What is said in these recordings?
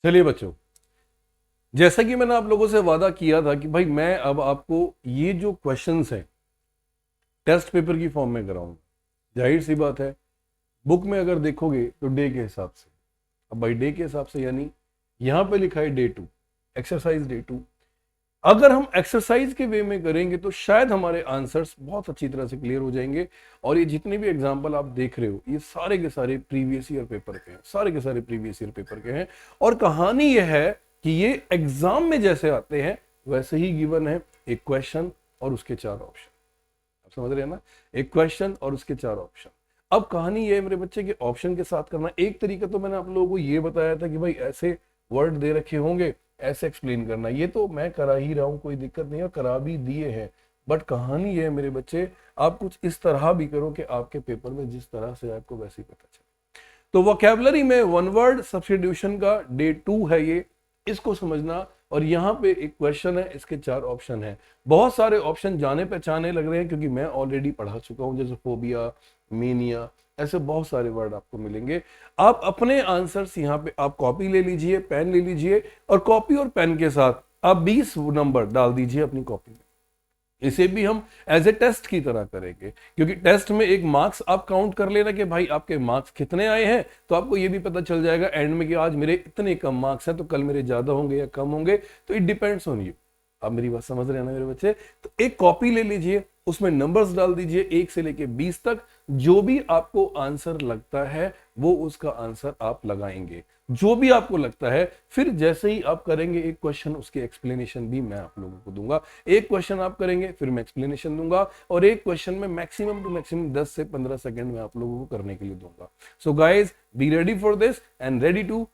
चलिए बच्चों, जैसा कि मैंने आप लोगों से वादा किया था कि भाई मैं अब आपको ये जो क्वेश्चंस हैं टेस्ट पेपर की फॉर्म में कराऊंगा। जाहिर सी बात है, बुक में अगर देखोगे तो डे के हिसाब से, अब भाई डे के हिसाब से यानी यहां पे लिखा है डे 2, एक्सरसाइज डे 2। अगर हम एक्सरसाइज के वे में करेंगे तो शायद हमारे आंसर्स बहुत अच्छी तरह से क्लियर हो जाएंगे। और ये जितने भी एग्जाम्पल आप देख रहे हो ये सारे के सारे प्रीवियस ईयर पेपर के हैं, सारे के सारे प्रीवियस ईयर पेपर के हैं। और कहानी यह है कि ये एग्जाम में जैसे आते हैं वैसे ही गिवन है, एक क्वेश्चन और उसके 4 ऑप्शन। आप समझ रहे हैं ना, एक क्वेश्चन और उसके 4 ऑप्शन। अब कहानी ये है मेरे बच्चे कि ऑप्शन के साथ करना। एक तरीका तो मैंने आप लोगों को ये बताया था कि भाई ऐसे वर्ड दे रखे होंगे, ऐसे एक्सप्लेन करना। ये तो मैं करा ही रहा हूं, कोई दिक्कत नहीं है, करा भी दिए हैं। बट कहानी ये है मेरे बच्चे, आप कुछ इस तरह भी करो कि आपके पेपर में जिस तरह से आपको वैसे ही पता चले। तो वोकैबुलरी में वन वर्ड सब्स्टिट्यूशन का डे 2 है ये, इसको समझना। और यहाँ पे एक क्वेश्चन है, इसके 4 ऑप्शन है। बहुत सारे ऑप्शन जाने पहचाने लग रहे हैं क्योंकि मैं ऑलरेडी पढ़ा चुका हूं, जैसे फोबिया, मेनिया, ऐसे बहुत सारे वर्ड आपको मिलेंगे। आप अपने आंसर्स यहाँ पे आप कॉपी ले लीजिए, पेन ले लीजिए, और कॉपी और पेन के साथ आप 20 नंबर डाल दीजिए अपनी कॉपी में। इसे भी हम एज ए टेस्ट की तरह करेंगे, क्योंकि टेस्ट में एक मार्क्स आप काउंट कर लेना कि भाई आपके मार्क्स कितने आए हैं, तो आपको ये भी पता चल जाएगा एंड में कि आज मेरे इतने कम मार्क्स हैं तो कल मेरे ज्यादा होंगे या कम होंगे। तो इट डिपेंड्स ऑन यू। आप मेरी बात समझ रहे हैं ना मेरे बच्चे? तो एक कॉपी ले लीजिए, उसमें नंबर्स डाल दीजिए 1 से लेके 20 तक। जो भी आपको आंसर लगता है वो उसका आंसर आप लगाएंगे, जो भी आपको लगता है। फिर जैसे ही आप करेंगे एक क्वेश्चन, उसकी एक्सप्लेनेशन भी मैं आप लोगों को दूंगा। एक क्वेश्चन आप करेंगे, फिर मैं एक्सप्लेनेशन दूंगा, और एक क्वेश्चन में मैक्सिमम टू मैक्सिमम 10 से 15 सेकंड में आप लोगों को करने के लिए दूंगा। So guys, be ready for this and ready to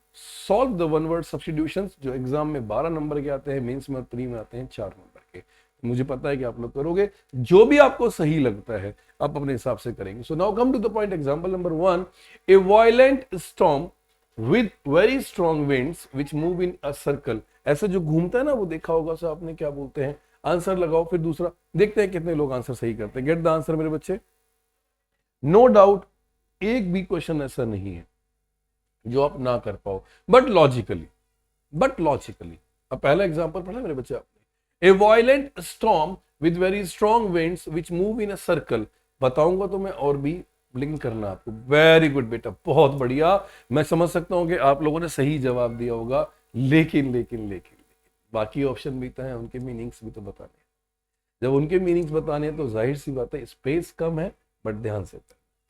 solve the one word substitutions, जो एग्जाम में 12 नंबर के आते हैं, मेंस में और प्री में आते हैं 4 नंबर के। मुझे पता है कि आप लोग करोगे, जो भी आपको सही लगता है आप अपने हिसाब से करेंगे। So now come to the point. Example number 1, a violent storm with very strong winds which move in a circle. ऐसे जो घूमता है ना, वो देखा होगा सर आपने, क्या बोलते हैं? आंसर लगाओ। फिर दूसरा देखते हैं कितने लोग आंसर सही करते हैं। गेट द आंसर मेरे बच्चे। नो डाउट एक भी क्वेश्चन ऐसा नहीं है जो आप ना कर पाओ, बट लॉजिकली अब पहला एग्जांपल पढ़ा मेरे बच्चे आपने, ए violent storm with very strong winds which move in a circle. बताऊंगा तो मैं और भी लिंक करना आपको। वेरी गुड बेटा, बहुत बढ़िया। मैं समझ सकता हूं कि आप लोगों ने सही जवाब दिया होगा, लेकिन बाकी ऑप्शन भी तो हैं, उनके मीनिंग्स भी तो बताने हैं। जब उनके मीनिंग्स बताने हैं तो जाहिर सी बात है स्पेस कम है, बट ध्यान से।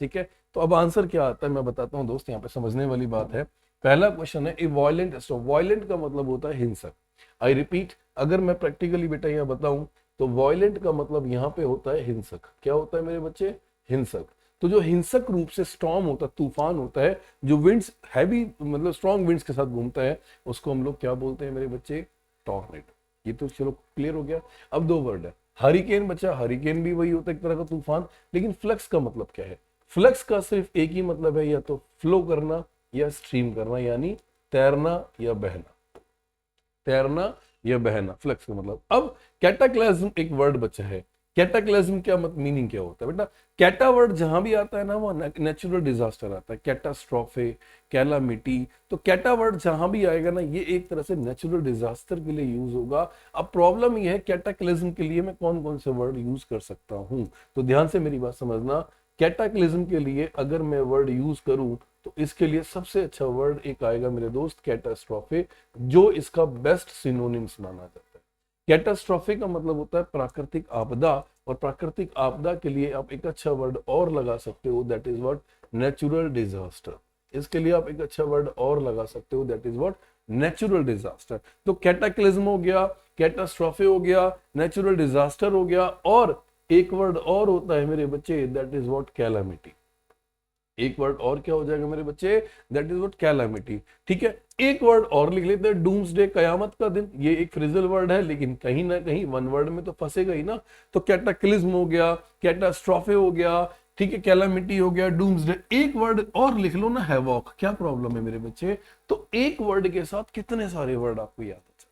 ठीक है, तो अब आंसर क्या आता है मैं बताता हूं दोस्त, यहाँ पे समझने वाली बात है। पहला क्वेश्चन है, ए वायलेंट स्टॉर्म। वायलेंट का मतलब होता है हिंसक। आई रिपीट, अगर मैं प्रैक्टिकली बेटा यहाँ बताऊं तो वायलेंट का मतलब यहाँ पे होता है हिंसक। क्या होता है मेरे बच्चे? हिंसक। तो जो हिंसक रूप से स्टॉर्म होता है, तूफान होता है, जो विंड्स हैवी मतलब स्ट्रॉन्ग विंड्स के साथ घूमता है, उसको हम लोग क्या बोलते हैं मेरे बच्चे? टॉर्नेडो। ये तो चलो क्लियर हो गया। अब 2 वर्ड है, हरिकेन। बच्चा हरिकेन भी वही होता है, एक तरह का तूफान। लेकिन फ्लक्स का मतलब क्या है? फ्लक्स का सिर्फ एक ही मतलब है, या तो फ्लो करना या स्ट्रीम करना, यानी तैरना या बहना। तैरना या बहना, फ्लक्स का मतलब। अब कैटाक्लिज्म एक वर्ड बचा है। कैटाक्लिज्म क्या मीनिंग क्या होता है बेटा? कैटा वर्ड जहां भी आता है ना, वो नेचुरल डिजास्टर आता है, कैटास्ट्रोफे, कैलामिटी। तो कैटा वर्ड जहां भी आएगा ना, ये एक तरह से नेचुरल डिजास्टर के लिए यूज होगा। अब प्रॉब्लम ये है कैटाक्लिज्म के लिए मैं कौन कौन से वर्ड यूज कर सकता हूं, तो ध्यान से मेरी बात समझना। कैटाक्लिज्म के लिए अगर मैं वर्ड यूज करूं तो इसके लिए सबसे अच्छा वर्ड एक आएगा मेरे दोस्त, कैटास्ट्रोफे, जो इसका बेस्ट सिनोनिम्स माना जाता है। कैटास्ट्रोफे का मतलब होता है प्राकृतिक आपदा, और प्राकृतिक आपदा के लिए आप एक अच्छा वर्ड और लगा सकते हो, that is what? Natural disaster. इसके लिए आप एक अच्छा वर्ड और लगा सकते हो, that is what? Natural disaster. तो कैटाक्लिज्म हो गया, कैटास्ट्रोफे हो गया, नेचुरल डिजास्टर हो गया, और एक वर्ड और होता है मेरे बच्चे, दैट इज व्हाट? कैलामिटी। एक वर्ड और क्या हो जाएगा मेरे बच्चे? That is what? कैलामिटी। ठीक है, एक वर्ड और लिख लेते हैं, डूम्सडे, कयामत का दिन। ये एक फ्रेजल वर्ड है, लेकिन कहीं ना कहीं वन वर्ड में तो फंसेगा ही ना। तो कैटाक्लिज्म हो गया, कैटास्ट्रोफे हो गया, ठीक है, कैलामिटी हो गया, डूम्सडे। एक वर्ड और लिख लो ना, हैवॉक। क्या प्रॉब्लम है मेरे बच्चे? तो एक वर्ड के साथ कितने सारे वर्ड आपको याद हो सकते हैं।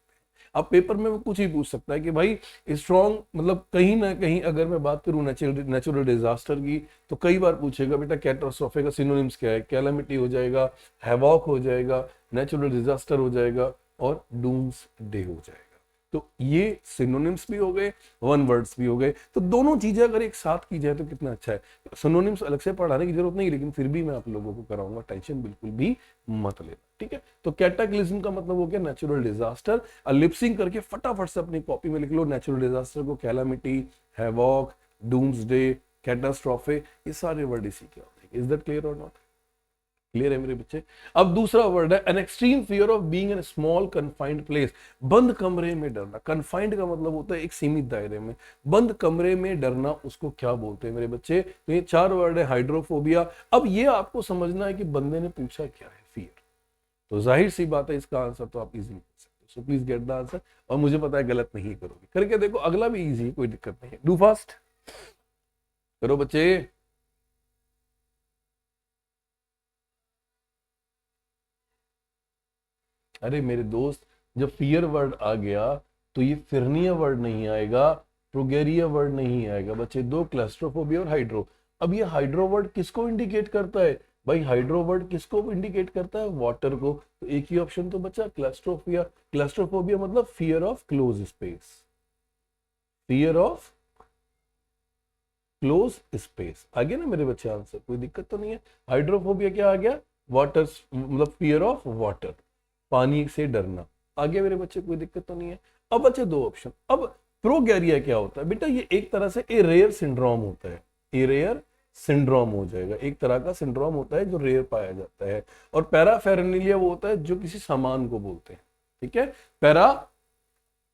अब पेपर में वो कुछ ही पूछ सकता है कि भाई स्ट्रॉन्ग मतलब, कहीं ना कहीं अगर मैं बात करूं नेचुरल डिजास्टर की, तो कई बार पूछेगा बेटा कैटास्ट्रोफे का सिनोनिम्स क्या है? कैलामिटी हो जाएगा, हैवॉक हो जाएगा, नेचुरल डिजास्टर हो जाएगा और डूम्स डे हो जाएगा। तो ये सिनोनिम्स भी हो गए, वन वर्ड्स भी हो गए। तो दोनों चीजें अगर एक साथ की जाए तो कितना अच्छा है। सिनोनिम्स अलग से पढ़ाने की जरूरत नहीं, लेकिन फिर भी मैं आप लोगों को कराऊंगा, टेंशन बिल्कुल भी मत लेना, ठीक है। तो कैटाक्लिज्म का मतलब हो गया नेचुरल डिजास्टर। लिपसिंग करके फटाफट से अपनी कॉपी में लिख लो नेचुरल डिजास्टर को, कैलामिटी, हैवॉक, डूम्सडे, कैटास्ट्रोफे, ये सारे वर्ड इसी के होते हैं। इज दैट क्लियर और नॉट? क्लियर है मेरे बच्चे? अब दूसरा वर्ड है an extreme fear of being in small confined place. बंद कमरे में डरना। कन्फाइंड का मतलब होता है एक सीमित दायरे में, बंद कमरे में डरना, उसको क्या बोलते हैं मेरे बच्चे? तो ये चार वर्ड है। हाइड्रोफोबिया। अब ये आपको समझना है कि बंदे ने पूछा क्या है, फियर। तो जाहिर सी बात है इसका आंसर तो आप इजीली कर सकते हो। So please get the answer. और मुझे पता है गलत नहीं करोगे, करके देखो, अगला भी इजी है, कोई दिक्कत नहीं है। डू फास्ट करो बच्चे। अरे मेरे दोस्त, जब फियर वर्ड आ गया तो ये फिरनिया वर्ड नहीं आएगा, प्रोगेरिया वर्ड नहीं आएगा बच्चे। दो, क्लस्ट्रोफोबिया और हाइड्रो। अब ये हाइड्रो वर्ड किसको इंडिकेट करता है भाई? हाइड्रो वर्ड किसको इंडिकेट करता है? वाटर को। तो एक ही ऑप्शन तो बचा, क्लस्ट्रोफिया। क्लस्ट्रोफोबिया मतलब fear of close space, fear of close space. आ गया ना मेरे बच्चे आंसर? कोई दिक्कत तो नहीं है। हाइड्रोफोबिया क्या आ गया? वाटर, मतलब फियर ऑफ वाटर, पानी से डरना। आ गया मेरे बच्चे? कोई दिक्कत तो नहीं है। अब बच्चे दो ऑप्शन। अब प्रोगैरिया क्या होता है बेटा? ये एक तरह से ए रेयर सिंड्रोम होता है। ए रेयर सिंड्रोम हो जाएगा, एक तरह का सिंड्रोम होता है जो रेयर पाया जाता है। और पैराफेरनेलिया वो होता है जो किसी सामान को बोलते हैं, ठीक है।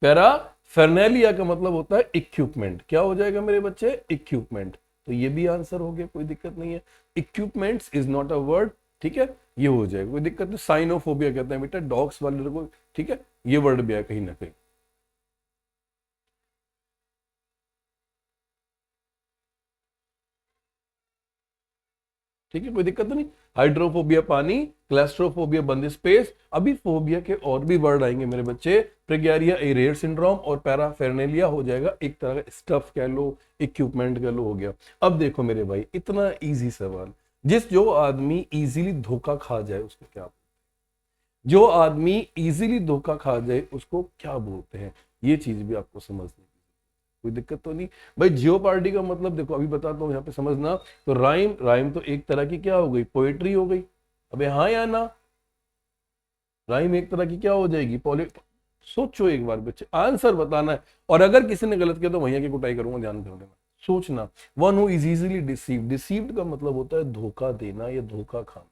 पैराफेरनेलिया का मतलब होता है इक्विपमेंट। क्या हो जाएगा मेरे बच्चे? इक्विपमेंट। तो ये भी आंसर हो गया, कोई दिक्कत नहीं है। Equipments is not a word, ठीक है, ये हो जाएगा, कोई दिक्कत नहीं। साइनोफोबिया कहते हैं बेटा डॉग्स वाले को, ठीक है, ये वर्ड भी है कहीं ना कहीं। ठीक है, कोई दिक्कत तो नहीं। हाइड्रोफोबिया पानी, क्लैस्ट्रोफोबिया बंद स्पेस। अभी फोबिया के और भी वर्ड आएंगे मेरे बच्चे। प्रेगैरिया ए रेयर सिंड्रोम और पैराफेरनेलिया हो जाएगा एक तरह का स्टफ कह लो, इक्विपमेंट कह लो, हो गया। अब देखो मेरे भाई, इतना इजी सवाल। जो आदमी इजीली धोखा खा जाए उसको क्या, जो आदमी इजीली धोखा खा जाए उसको क्या बोलते हैं? ये चीज भी आपको समझनी, कोई दिक्कत तो नहीं भाई। जियोपार्डी का मतलब देखो, अभी बताता हूँ यहाँ पे समझना। तो राइम, राइम तो एक तरह की क्या हो गई? पोएट्री हो गई। अबे हाँ या ना? राइम एक तरह की क्या हो जाएगी? सोचो एक बार बच्चे, आंसर बताना है। और अगर किसी ने गलत किया तो भैया की कुटाई करूंगा, ध्यान कर देना। सोचना। One who is easily deceived. Deceived का मतलब होता है धोखा देना या धोखा खाना,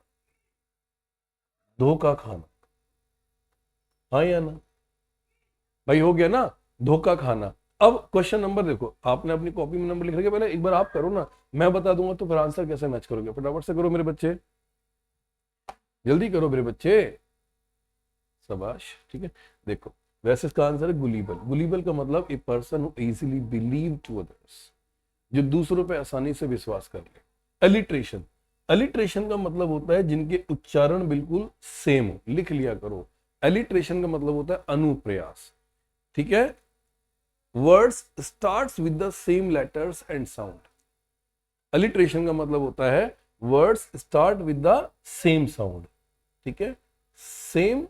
धोखा खाना। हाँ या ना भाई? हो गया ना, धोखा खाना। अब क्वेश्चन नंबर देखो, आपने अपनी कॉपी में नंबर लिख रखे, पहले एक बार आप करो ना, मैं बता दूंगा तो फिर आंसर कैसे मैच करोगे? फटाफट से करो मेरे बच्चे, जल्दी करो मेरे बच्चे, शाबाश, ठीक है। देखो, वैसे इसका आंसर है गुलीबल। गुलीबल का मतलब a person who easily believe to others, जो दूसरों पे आसानी से विश्वास कर ले। एलिट्रेशन, एलिट्रेशन का मतलब होता है जिनके उच्चारण बिल्कुल सेम हो। लिख लिया करो, एलिट्रेशन का मतलब होता है अनुप्रयास, ठीक है। Words starts with the same letters and sound. Alliteration का मतलब होता है words start with the same sound, ठीक है, सेम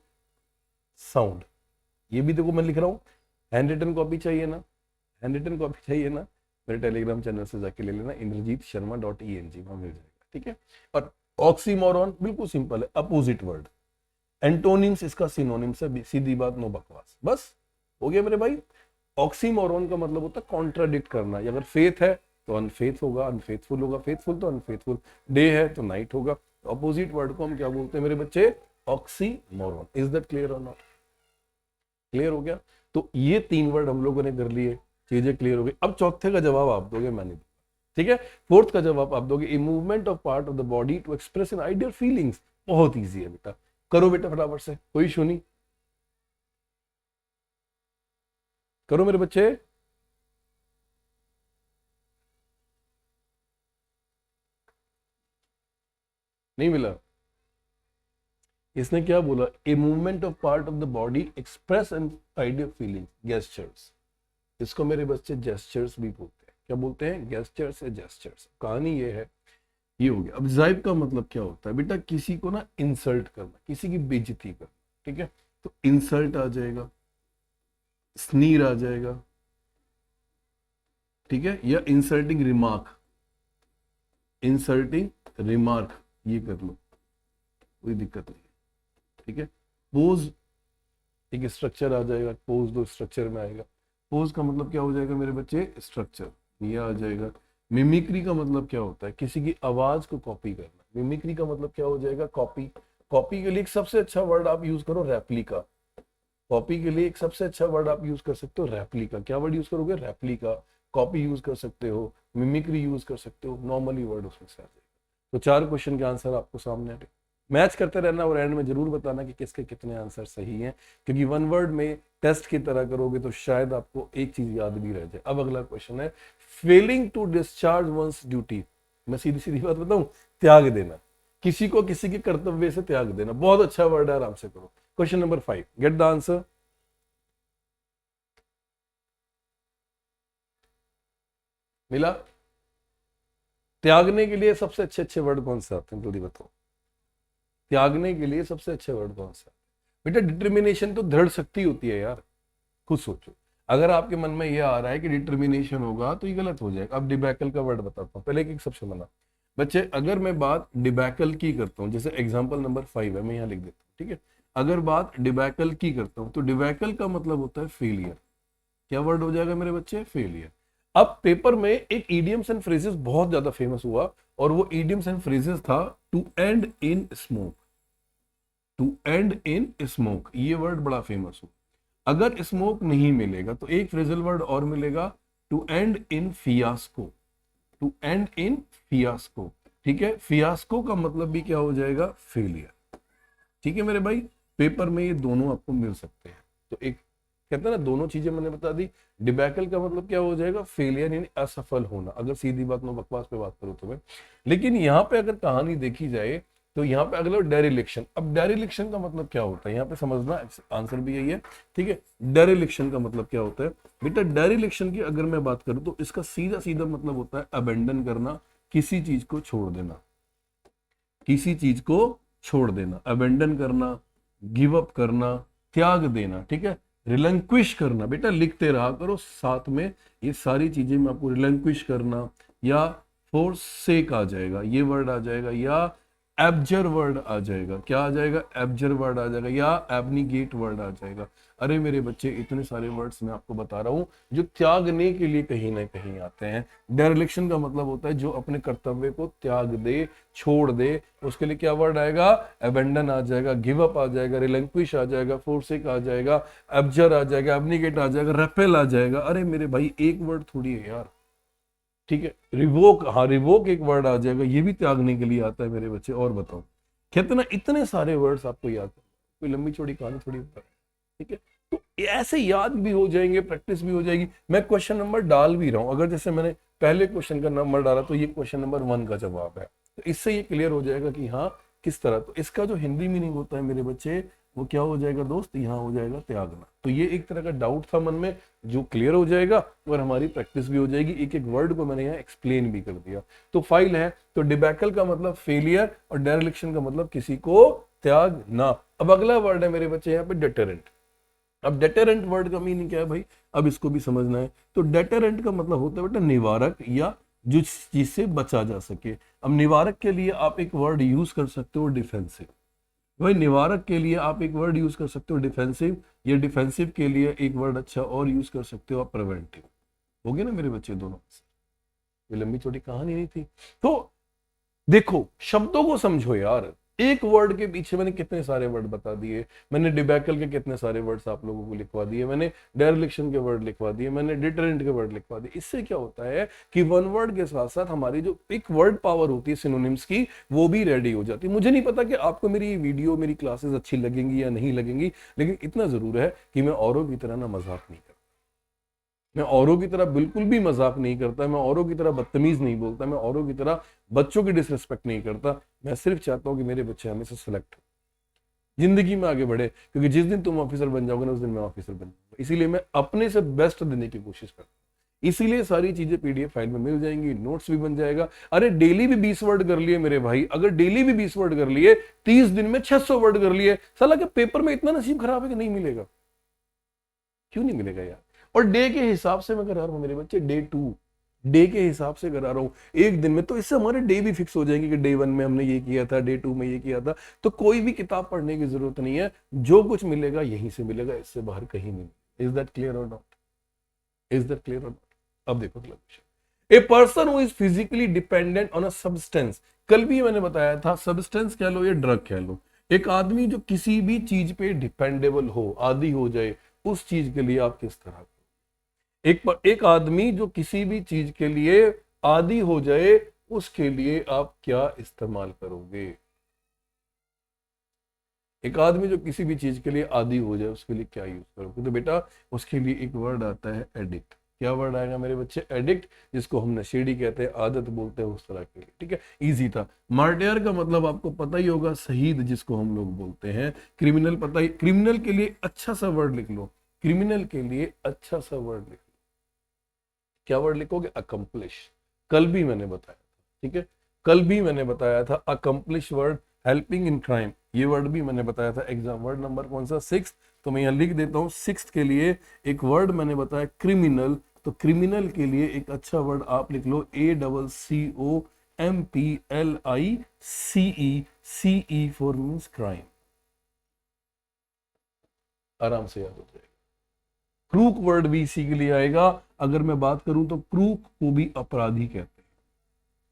साउंड। ये भी देखो मैं लिख रहा हूं। हैंड रिटन कॉपी चाहिए ना? हैंड रिटन कॉपी चाहिए ना? मेरे टेलीग्राम चैनल से जाके ले लेना, indrajitsharma.eng, वहां मिल जाएगा, ठीक है। और ऑक्सीमोरॉन बिल्कुल सिंपल है, अपोजिट वर्ड। एंटोनिम्स इसका सिनोनिम्स है, सीधी बात, नो बकवास, बस हो गया मेरे भाई। ऑक्सीमोरॉन का मतलब होता है कॉन्ट्राडिक्ट करना। अगर फेथ है तो अनफेथ होगा, अनफेथफुल होगा, फेथफुल तो अनफेथफुल, डे है तो नाइट होगा। अपोजिट वर्ड को हम क्या बोलते हैं मेरे बच्चे? ऑक्सीमोरॉन। इज दैट क्लियर और नॉट? क्लियर हो गया? तो ये तीन वर्ड हम लोगों ने कर लिए, चीजें क्लियर हो गई। अब चौथे का जवाब आप दोगे, मैंने, ठीक है। फोर्थ का जवाब आप दोगे, a movement of part of the body to express an ideal feelings. बहुत ईजी है बेटा, करो बेटा फटाफट से, कोई इशू नहीं, करो मेरे बच्चे। नहीं मिला? इसने क्या बोला? A movement of part of the body express an ideal feeling, gestures. इसको मेरे बच्चे जेस्चर्स भी बोलते हैं। क्या बोलते हैं? गेस्चर्स या जेस्चर्स। कहानी ये है ये हो गया। अब जाइब का मतलब क्या होता है बेटा, किसी को ना इंसल्ट करना, किसी की बेइज्जती करना, ठीक है। तो इंसल्ट आ जाएगा, स्नीर आ जाएगा, ठीक है, या इंसल्टिंग रिमार्क, इंसल्टिंग रिमार्क, ये कर लो, कोई दिक्कत नहीं, ठीक है। पोज एक स्ट्रक्चर आ जाएगा, पोज दो स्ट्रक्चर में आएगा। पोज का मतलब क्या हो जाएगा मेरे बच्चे, स्ट्रक्चर, ये आ जाएगा। मिमिक्री का मतलब क्या होता है, किसी की आवाज को कॉपी करना। मिमिक्री का मतलब क्या हो जाएगा, कॉपी। कॉपी के लिए एक सबसे अच्छा वर्ड आप यूज करो, रेप्लिका। कॉपी के लिए एक सबसे अच्छा वर्ड आप यूज कर सकते हो, रेप्लिका। क्या वर्ड यूज करोगे, रेप्लिका। कॉपी यूज कर सकते हो, मिमिक्री यूज कर सकते हो, नॉर्मली वर्ड उसमें से आ जाएगा। तो 4 क्वेश्चन के आंसर आपको सामने आ गए। मैच करते रहना और एंड में जरूर बताना कि किसके कितने आंसर सही हैं, क्योंकि वन वर्ड में टेस्ट की तरह करोगे तो शायद आपको एक चीज याद भी रह जाए। अब अगला क्वेश्चन है, failing to discharge one's duty. मैं सीधी सीधी बात बताऊं, त्याग देना, किसी को किसी के कर्तव्य से त्याग देना। बहुत अच्छा वर्ड है, आराम से करो। Question number 5, gate the answer. मिला? त्यागने के लिए सबसे अच्छे अच्छे वर्ड कौन से आते हैं, जल्दी बताओ। त्यागने के लिए सबसे अच्छे वर्ड कौन सा? बेटा डिटर्मिनेशन तो दृढ़ शक्ति होती है यार, खुद सोचो। अगर आपके मन में यह आ रहा है कि डिटर्मिनेशन होगा तो ये गलत हो जाएगा। अब डिबैकल का वर्ड बताता हूँ, पहले एक सबसे बना बच्चे। अगर मैं बात डिबैकल की करता हूँ, जैसे एग्जाम्पल नंबर 5 है, मैं यहाँ लिख देता हूँ, ठीक है। अगर बात डिबैकल की करता हूँ तो डिबैकल का मतलब होता है फेलियर। क्या वर्ड हो जाएगा मेरे बच्चे, फेलियर। अब पेपर में एक इडियम्स एंड फ्रेजेस बहुत ज्यादा फेमस हुआ, और वो इडियम्स एंड फ्रेजेस था to end in smoke. To end in smoke, ये वर्ड बड़ा फेमस हुआ। अगर स्मोक नहीं मिलेगा तो एक फ्रेजल वर्ड और मिलेगा, to end in fiasco. To end in fiasco, ठीक है। फियास्को का मतलब भी क्या हो जाएगा, फेलियर, ठीक है मेरे भाई। पेपर में ये दोनों आपको मिल सकते हैं। तो एक कहते हैं ना, दोनों चीजें मैंने बता दी। डिबैकल का मतलब क्या हो जाएगा, फेलियर यानी असफल होना, अगर सीधी बात में बकवास पे बात करूं तो मैं। लेकिन यहाँ पे अगर कहानी देखी जाए तो यहाँ पे अगला डेरिलिक्शन। अब डेरिलिक्शन का मतलब क्या होता है, यहाँ पे समझना, आंसर भी यही है, ठीक है। डेरिलिक्शन का मतलब क्या होता है बेटा, डेरिलिक्शन की अगर मैं बात करूं तो इसका सीधा सीधा मतलब होता है अबेंडन करना, किसी चीज को छोड़ देना, किसी चीज को छोड़ देना, अबेंडन करना, गिव अप करना, त्याग देना, ठीक है। रिलंक्विश करना, बेटा लिखते रहा करो साथ में ये सारी चीजें मैं आपको। रिलंक्विश करना, या फोरसेक आ जाएगा, ये वर्ड आ जाएगा, या एब्जर वर्ड आ जाएगा। क्या आ जाएगा, एब्जर वर्ड आ जाएगा, या एबनीगेट वर्ड आ जाएगा। अरे मेरे बच्चे, इतने सारे वर्ड्स मैं आपको बता रहा हूं जो त्यागने के लिए कहीं ना कहीं आते हैं। डेरिलिक्शन का मतलब होता है जो अपने कर्तव्य को त्याग दे, छोड़ दे, उसके लिए क्या वर्ड आएगा, अबेंडन आ जाएगा, गिव अप आ जाएगा, रिलंक्विश आ जाएगा, फोरसेक आ जाएगा, एब्जर आ जाएगा, एबनीगेट आ जाएगा, रेपेल आ जाएगा। अरे मेरे भाई, एक वर्ड थोड़ी है यार, ठीक है। रिवोक, हाँ रिवोक एक वर्ड आ जाएगा, ये भी त्यागने के लिए आता है मेरे बच्चे। और बताओ, कितना इतने सारे वर्ड्स आपको याद है, कोई लंबी चौड़ी कहानी थोड़ी होता है, ठीक है। तो ऐसे याद भी हो जाएंगे, प्रैक्टिस भी हो जाएगी। मैं क्वेश्चन नंबर डाल भी रहा हूं, अगर जैसे मैंने पहले क्वेश्चन का नंबर डाला तो ये क्वेश्चन नंबर 1 का जवाब है, तो इससे ये क्लियर हो जाएगा कि हाँ किस तरह। तो इसका जो हिंदी मीनिंग होता है मेरे बच्चे, वो क्या हो जाएगा दोस्त, यहाँ हो जाएगा त्यागना। तो ये एक तरह का डाउट था मन में, जो क्लियर हो जाएगा और हमारी प्रैक्टिस भी हो जाएगी। एक एक वर्ड को मैंने यहाँ एक्सप्लेन भी कर दिया। तो फाइल है, तो डिबैकल का मतलब फेलियर, और डेरिलिक्शन का मतलब किसी को त्यागना। अब अगला वर्ड है मेरे बच्चे यहाँ पे, डेटरेंट। अब डेटरेंट वर्ड का मीनिंग क्या है भाई, अब इसको भी समझना है। तो डेटरेंट का मतलब होता है बेटा निवारक, या जिस चीज से बचा जा सके। अब निवारक के लिए आप एक वर्ड यूज कर सकते हो, डिफेंसिव। भाई निवारक के लिए आप एक वर्ड यूज कर सकते हो, डिफेंसिव, या डिफेंसिव के लिए एक वर्ड अच्छा और यूज कर सकते हो आप, प्रिवेंटिव। हो गए ना मेरे बच्चे दोनों। ये लंबी छोटी कहानी नहीं थी। तो देखो, शब्दों को समझो यार, एक वर्ड के पीछे मैंने कितने सारे वर्ड बता दिए। मैंने डिबैकल के कितने सारे वर्ड्स आप लोगों को लिखवा दिए, मैंने डेरिलिक्शन के वर्ड लिखवा दिए, मैंने डिटरेंट के वर्ड लिखवा दिए। इससे क्या होता है कि वन वर्ड के साथ साथ हमारी जो एक वर्ड पावर होती है सिनोनिम्स की, वो भी रेडी हो जाती है। मुझे नहीं पता कि आपको मेरी वीडियो, मेरी क्लासेस अच्छी लगेंगी या नहीं लगेंगी, लेकिन इतना जरूर है कि मैं औरों की तरह ना मजाक नहीं करता। मैं औरों की तरह बिल्कुल भी मजाक नहीं करता, मैं औरों की तरह बदतमीज नहीं बोलता, मैं औरों की तरह बच्चों की डिसरिस्पेक्ट नहीं करता। मैं सिर्फ चाहता हूं कि मेरे बच्चे हमेशा सेलेक्ट हो, जिंदगी में आगे बढ़े, क्योंकि जिस दिन तुम ऑफिसर बन जाओगे ना, उस दिन मैं ऑफिसर बन जाऊंगा। इसीलिए मैं अपने से बेस्ट देने की कोशिश करता हूँ। इसीलिए सारी चीजें पीडीएफ फाइल में मिल जाएंगी, नोट्स भी बन जाएगा। अरे डेली भी 20 वर्ड कर लिए मेरे भाई, अगर डेली भी 20 वर्ड कर लिए, 30 दिन में 600 वर्ड कर लिए, साला के पेपर में इतना नसीब खराब है कि नहीं मिलेगा? क्यों नहीं मिलेगा यार? और डे के हिसाब से मैं करा रहा हूं मेरे बच्चे, डे 2 डे के हिसाब से करा रहा हूं एक दिन में, तो इससे हमारे डे भी फिक्स हो जाएंगे कि डे 1 में हमने ये किया था, डे 2 में ये किया था। तो कोई भी किताब पढ़ने की जरूरत नहीं है, जो कुछ मिलेगा यहीं से मिलेगा, इससे बाहर कहीं नहीं। इज दैट क्लियर और नॉट? इज दैट क्लियर और नॉट? अब देखो अगला question. A person who is physically dependent on a substance, कल भी मैंने बताया था, सब्सटेंस कह लो या ड्रग कह लो, एक आदमी जो किसी भी चीज पे डिपेंडेबल हो, आदी हो जाए, उस चीज के लिए आप किस तरह, एक आदमी जो किसी भी चीज के लिए आदी हो जाए, उसके लिए आप क्या इस्तेमाल करोगे? एक आदमी जो किसी भी चीज के लिए आदी हो जाए, उसके लिए क्या यूज करोगे? तो बेटा उसके लिए एक वर्ड आता है एडिक्ट। क्या वर्ड आएगा मेरे बच्चे? एडिक्ट, जिसको हम नशेड़ी कहते हैं, आदत बोलते हैं, उस तरह के लिए। ठीक है, इजी था। मार्टियर का मतलब आपको पता ही होगा, शहीद जिसको हम लोग बोलते हैं। क्रिमिनल पता ही, क्रिमिनल के लिए अच्छा सा वर्ड लिख लो, क्रिमिनल के लिए अच्छा सा वर्ड लिख लो। क्या वर्ड लिखोगे? अकम्प्लिश। कल भी मैंने बताया था, ठीक है, कल भी मैंने बताया था accomplish word, helping in crime, ये वर्ड भी मैंने बताया था। एग्जाम वर्ड नंबर कौन सा? 6। तो मैं यहां लिख देता हूं 6 के लिए एक वर्ड मैंने बताया क्रिमिनल। तो क्रिमिनल के लिए एक अच्छा वर्ड आप लिख लो, ACCOMPLICE, CE for means crime. आराम से याद हो जाएगा। क्रूक वर्ड भी इसी के लिए आएगा। अगर मैं बात करूं तो क्रूक को भी अपराधी कहते हैं।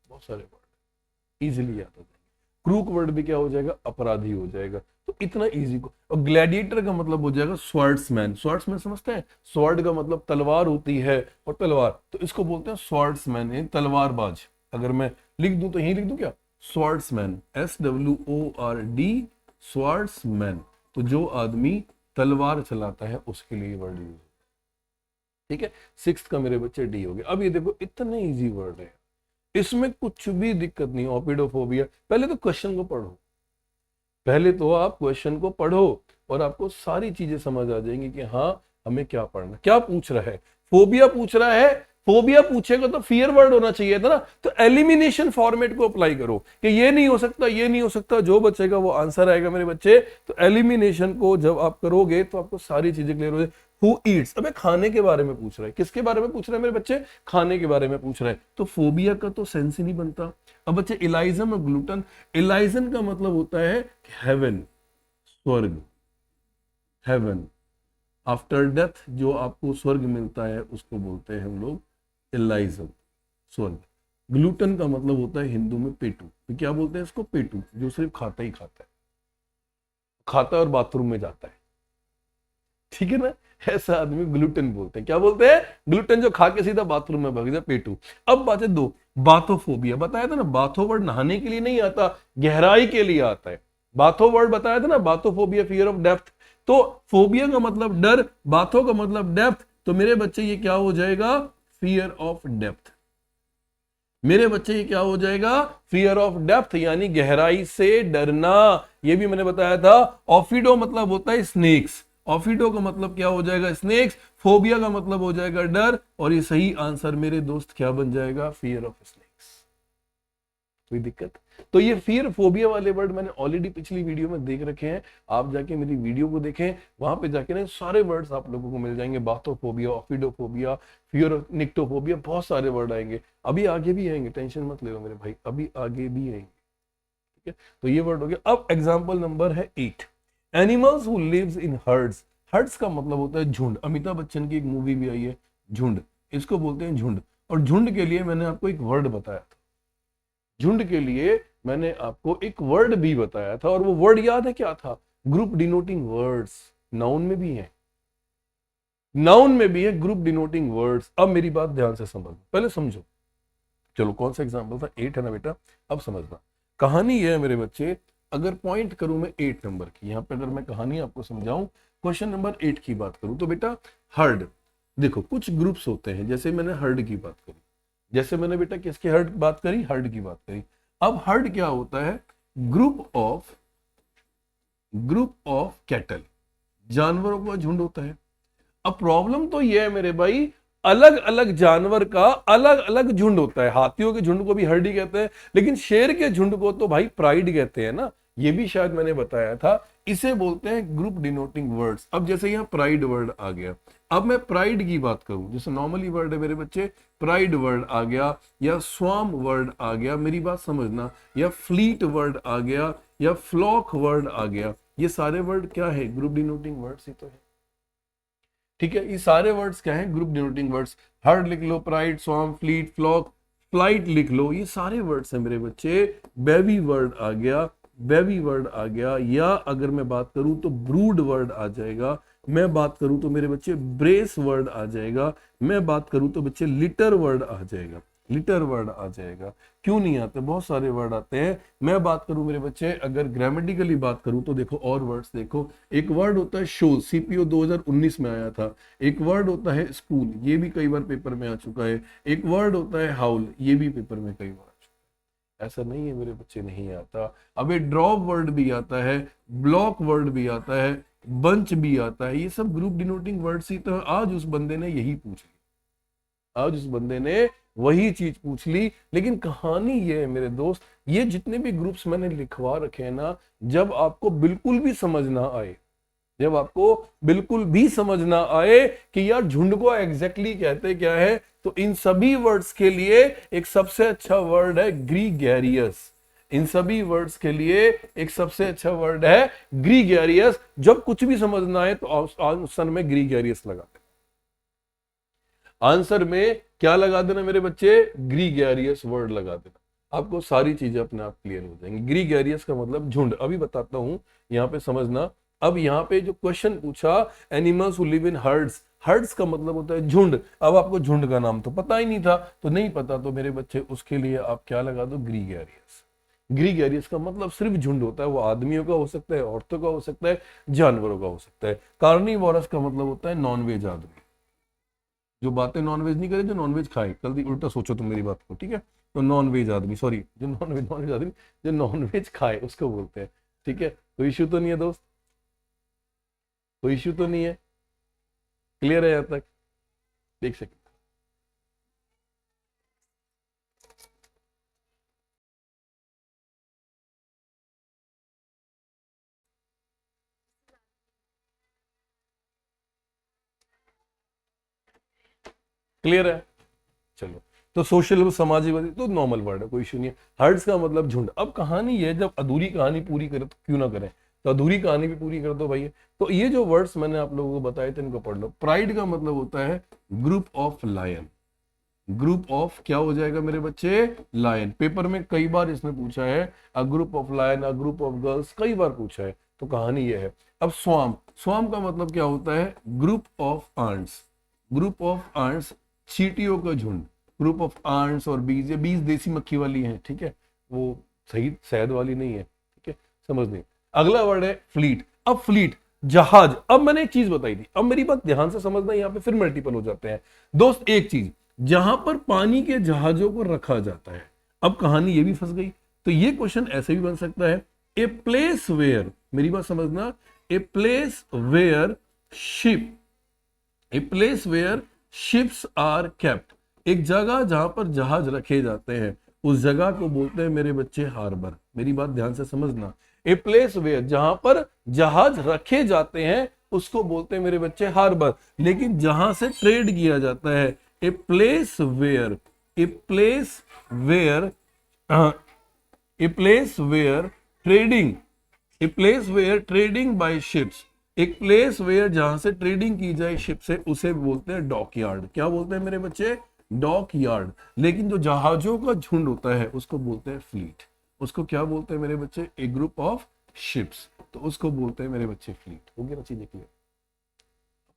बहुत सारे वर्ड इजीली याद हो जाएंगे। क्रूक वर्ड भी क्या हो जाएगा? अपराधी हो जाएगा। तो इतना इजी को। और ग्लैडिएटर का मतलब हो जाएगा स्वॉर्ड्समैन। स्वॉर्ड्समैन समझते हैं? स्वॉर्ड का मतलब तलवार होती है, और तलवार, तो इसको बोलते हैं स्वॉर्ड्समैन, तलवारबाज। अगर मैं लिख दूं तो यही लिख दूं क्या? Swordsman, SWORD, swordsman. तो जो आदमी तलवार चलाता है उसके लिए वर्ड यूज। ठीक है, 6 का मेरे बच्चे डी हो गए। अब ये देखो इतने इजी वर्ड है, इसमें कुछ भी दिक्कत नहीं। ओपिडोफोबिया, पहले तो क्वेश्चन को पढ़ो, पहले तो आप क्वेश्चन को पढ़ो और आपको सारी चीजें समझ आ जाएंगी कि हाँ हमें क्या पढ़ना, क्या पूछ रहा है। फोबिया पूछ रहा है, फोबिया पूछेगा तो फियर वर्ड होना चाहिए था ना। तो एलिमिनेशन फॉर्मेट को अप्लाई करो कि ये नहीं हो सकता, ये नहीं हो सकता, जो बचेगा वो आंसर आएगा मेरे बच्चे। तो एलिमिनेशन को जब आप करोगे तो आपको सारी चीजें क्लियर हो जाए। हु ईट्स, अबे खाने के बारे में पूछ रहा है। किसके बारे में पूछ रहा है मेरे बच्चे? खाने के बारे में पूछ रहा है। तो फोबिया का तो सेंस ही नहीं बनता। अब बच्चे इलाइजम और ग्लूटन, इलाइजन का मतलब होता है हेवन, स्वर्ग, हेवन, आफ्टर डेथ जो आपको स्वर्ग मिलता है उसको बोलते हैं हम लोग इलाइजम, स्वर्ग। ग्लूटन का मतलब होता है हिंदू में पेटू। तो क्या बोलते हैं इसको? पेटू, जो सिर्फ खाता ही खाता है, खाता और बाथरूम में जाता है। ठीक है ना, ऐसा आदमी ग्लूटेन बोलते हैं। क्या बोलते हैं? ग्लूटेन, जो खा के सीधा बाथरूम में भाग जाए, पेटू। अब बात है 2, बाथोफोबिया। बताया था ना, बाथो वर्ड नहाने के लिए नहीं आता, गहराई के लिए आता है। बाथो वर्ड बताया था ना, बाथोफोबिया, फियर ऑफ डेप्थ। तो फोबिया का मतलब डर, बाथो का मतलब डेप्थ। तो मेरे बच्चे ये क्या हो जाएगा? Fear of depth. मेरे बच्चे ये क्या हो जाएगा? फियर ऑफ डेप्थ, यानी गहराई से डरना। ये भी मैंने बताया था। ऑफिडो मतलब होता है स्नेक्स, ऑफिडो का मतलब क्या हो जाएगा? स्नेक्स। फोबिया का मतलब हो जाएगा डर, और ये सही आंसर मेरे दोस्त क्या बन जाएगा? Fear of snakes. कोई दिक्कत? तो ये फियर फोबिया वाले वर्ड मैंने ऑलरेडी पिछली वीडियो में देख रखे हैं। आप जाके मेरी वीडियो को देखें, वहां पे जाके ना सारे वर्ड्स आप लोगों को मिल जाएंगे। बाथोफोबिया, ऑफिडोफोबिया, फियर, निक्टोफोबिया, बहुत सारे वर्ड आएंगे। अभी आगे भी आएंगे, टेंशन मत ले मेरे भाई, अभी आगे भी आएंगे। ठीक है, तो ये वर्ड हो गया। अब एग्जाम्पल नंबर है 8, animals who lives in herds. Herds का मतलब होता है झुंड। अमिताभ बच्चन की एक मूवी भी आई है झुंड, इसको बोलते हैं झुंड। और झुंड के लिए मैंने आपको एक वर्ड बताया था, झुंड के लिए मैंने आपको एक वर्ड भी बताया था, और वो वर्ड याद है क्या था? Group denoting words. नाउन में भी है, नाउन में भी है ग्रुप डिनोटिंग वर्ड्स। अब मेरी बात ध्यान से समझो, पहले समझो। चलो कौन सा एग्जांपल था? 8 है ना बेटा। अब समझना, कहानी ये है मेरे बच्चे। अगर पॉइंट करूं मैं 8 नंबर की, यहां पे अगर मैं कहानी आपको समझाऊं, क्वेश्चन नंबर 8 की बात करूं, तो बेटा हर्ड, देखो कुछ ग्रुप्स होते हैं। जैसे मैंने हर्ड की बात करी, जैसे मैंने बेटा किसकी हर्ड बात करी? हर्ड की बात करी। अब हर्ड क्या होता है? ग्रुप ऑफ कैटल, जानवरों का झुंड होता है। अब प्रॉब्लम तो ये है मेरे भाई, अलग अलग जानवर का अलग अलग झुंड होता है। हाथियों के झुंड को भी हर्डी कहते हैं, लेकिन शेर के झुंड को तो भाई प्राइड कहते हैं ना, ये भी शायद मैंने बताया था। इसे बोलते हैं ग्रुप डिनोटिंग वर्ड्स। अब जैसे यहाँ प्राइड वर्ड आ गया, अब मैं प्राइड की बात करूं, जैसे नॉर्मली वर्ड है मेरे बच्चे, प्राइड वर्ड आ गया या स्वाम वर्ड आ गया, मेरी बात समझना, या फ्लीट वर्ड आ गया या फ्लॉक वर्ड आ गया, ये सारे वर्ड क्या है? ग्रुप डिनोटिंग वर्ड्स ही तो है। ठीक है, ये सारे वर्ड्स क्या हैं? Group denoting words. हर्ड लिख लो, प्राइड, स्वाम, फ्लीट, फ्लॉक, फ्लाइट लिख लो, ये सारे वर्ड्स हैं मेरे बच्चे। बेबी वर्ड आ गया, बेबी वर्ड आ गया, या अगर मैं बात करूं तो ब्रूड वर्ड आ जाएगा, मैं बात करूं तो मेरे बच्चे ब्रेस वर्ड आ जाएगा, मैं बात करूं तो बच्चे लिटर वर्ड आ जाएगा, लिटर वर्ड आ जाएगा। क्यों नहीं आते? बहुत सारे वर्ड आते हैं। मैं बात करूं मेरे बच्चे, अगर ग्रामेटिकली बात करूं तो देखो और वर्ड्स देखो। एक वर्ड होता है शोज, सीपीओ 2019 में आया था। एक वर्ड होता है स्कूल, ये भी कई बार पेपर में आ चुका है। एक वर्ड होता है हाउल, ये भी पेपर में कई बार आ चुका है। ऐसा नहीं है मेरे बच्चे नहीं आता। अब ये ड्रॉप वर्ड भी आता है, ब्लॉक वर्ड भी आता है, बंच भी आता है, ये सब ग्रुप डिनोटिंग वर्ड्स ही तो है। आज उस बंदे ने यही पूछ लिया, आज उस बंदे ने वही चीज पूछ ली। लेकिन कहानी ये है मेरे दोस्त, ये जितने भी ग्रुप्स मैंने लिखवा रखे हैं ना, जब आपको बिल्कुल भी समझ ना आए, जब आपको बिल्कुल भी समझ ना आए कि यार झुंड को एग्जैक्टली कहते क्या है, तो इन सभी वर्ड्स के लिए एक सबसे अच्छा वर्ड है ग्रीगेरियस। इन सभी वर्ड्स के लिए एक सबसे अच्छा वर्ड है ग्रीगेरियस। जब कुछ भी समझ ना आए तो आंसर में ग्रीगेरियस लगा देना, आंसर में क्या लगा देना मेरे बच्चे? ग्रीगेरियस वर्ड लगा देना। आपको सारी चीजें अपने आप क्लियर हो जाएंगी। ग्रीगेरियस का मतलब झुंड, अभी बताता हूं, यहाँ पे समझना। अब यहाँ पे जो क्वेश्चन पूछा, animals who live in herds, herds का मतलब होता है झुंड। अब आपको झुंड का नाम तो पता ही नहीं था, तो नहीं पता तो मेरे बच्चे उसके लिए आप क्या लगा दो? ग्रीगेरियस। ग्रीगेरियस का मतलब सिर्फ झुंड होता है, वो आदमियों का हो सकता है, औरतों का हो सकता है, जानवरों का हो सकता है। कार्निवोरस का मतलब होता है नॉनवेज आदमी, जो बातें नॉनवेज नहीं करे, जो नॉनवेज खाए। जल्दी उल्टा सोचो तुम मेरी बात को, ठीक है? तो नॉनवेज आदमी, सॉरी, जो नॉनवेज नॉनवेज आदमी जो नॉनवेज खाए उसको बोलते हैं। ठीक है, कोई इश्यू तो नहीं है दोस्त? कोई इश्यू तो नहीं है? क्लियर है यहाँ तक? देख सकते, क्लियर है? चलो, तो सोशल समाजवादी तो नॉर्मल वर्ड है, कोई इशू नहीं है। हर्ड्स का मतलब झुंड। अब कहानी ये, जब अधूरी कहानी पूरी करे तो क्यों ना करें, तो अधूरी कहानी भी पूरी कर दो भाई। तो ये जो वर्ड्स मैंने आप लोगों को बताए थे इनको पढ़ लो। प्राइड का मतलब होता है group of lion. Group of क्या हो जाएगा मेरे बच्चे? लायन। पेपर में कई बार इसने पूछा है, a group of lion, a group of girls, कई बार पूछा है। तो कहानी ये है। अब स्वाम, स्वाम का मतलब क्या होता है? Group of ants. Group of ants, चींटियों का झुंड। ग्रुप ऑफ आंट्स और बीज, ये बीज देसी मक्खी वाली है, ठीक है, वो सही शहद वाली नहीं है, ठीक है, समझ नहीं। अगला वर्ड है फ्लीट। अब फ्लीट जहाज। अब मैंने एक चीज बताई थी, अब मेरी बात ध्यान से समझना, यहाँ पे फिर मल्टीपल हो जाते हैं दोस्त। एक चीज, जहां पर पानी के जहाजों को रखा जाता है, अब कहानी ये भी फंस गई। तो ये क्वेश्चन ऐसे भी बन सकता है, ए प्लेस वेयर, मेरी बात समझना, a place where ship, a place where ships are kept, एक जगह जहां पर जहाज रखे जाते हैं, उस जगह को बोलते हैं मेरे बच्चे हार्बर। मेरी बात ध्यान से समझना, ए प्लेस वेयर जहां पर जहाज रखे जाते हैं उसको बोलते हैं मेरे बच्चे हार्बर। लेकिन जहां से ट्रेड किया जाता है, a place where, a place where, a place where trading, a place where trading by ships, एक प्लेस वेयर जहां से ट्रेडिंग की जाए शिप से, उसे बोलते हैं डॉक यार्ड। क्या बोलते हैं मेरे बच्चे? Dockyard. लेकिन जो जहाजों का झुंड होता है उसको बोलते हैं फ्लीट। उसको क्या बोलते हैं मेरे बच्चे? ए ग्रुप ऑफ शिप्स, तो उसको बोलते हैं मेरे बच्चे फ्लीट। हो गया ना चीजें क्लियर?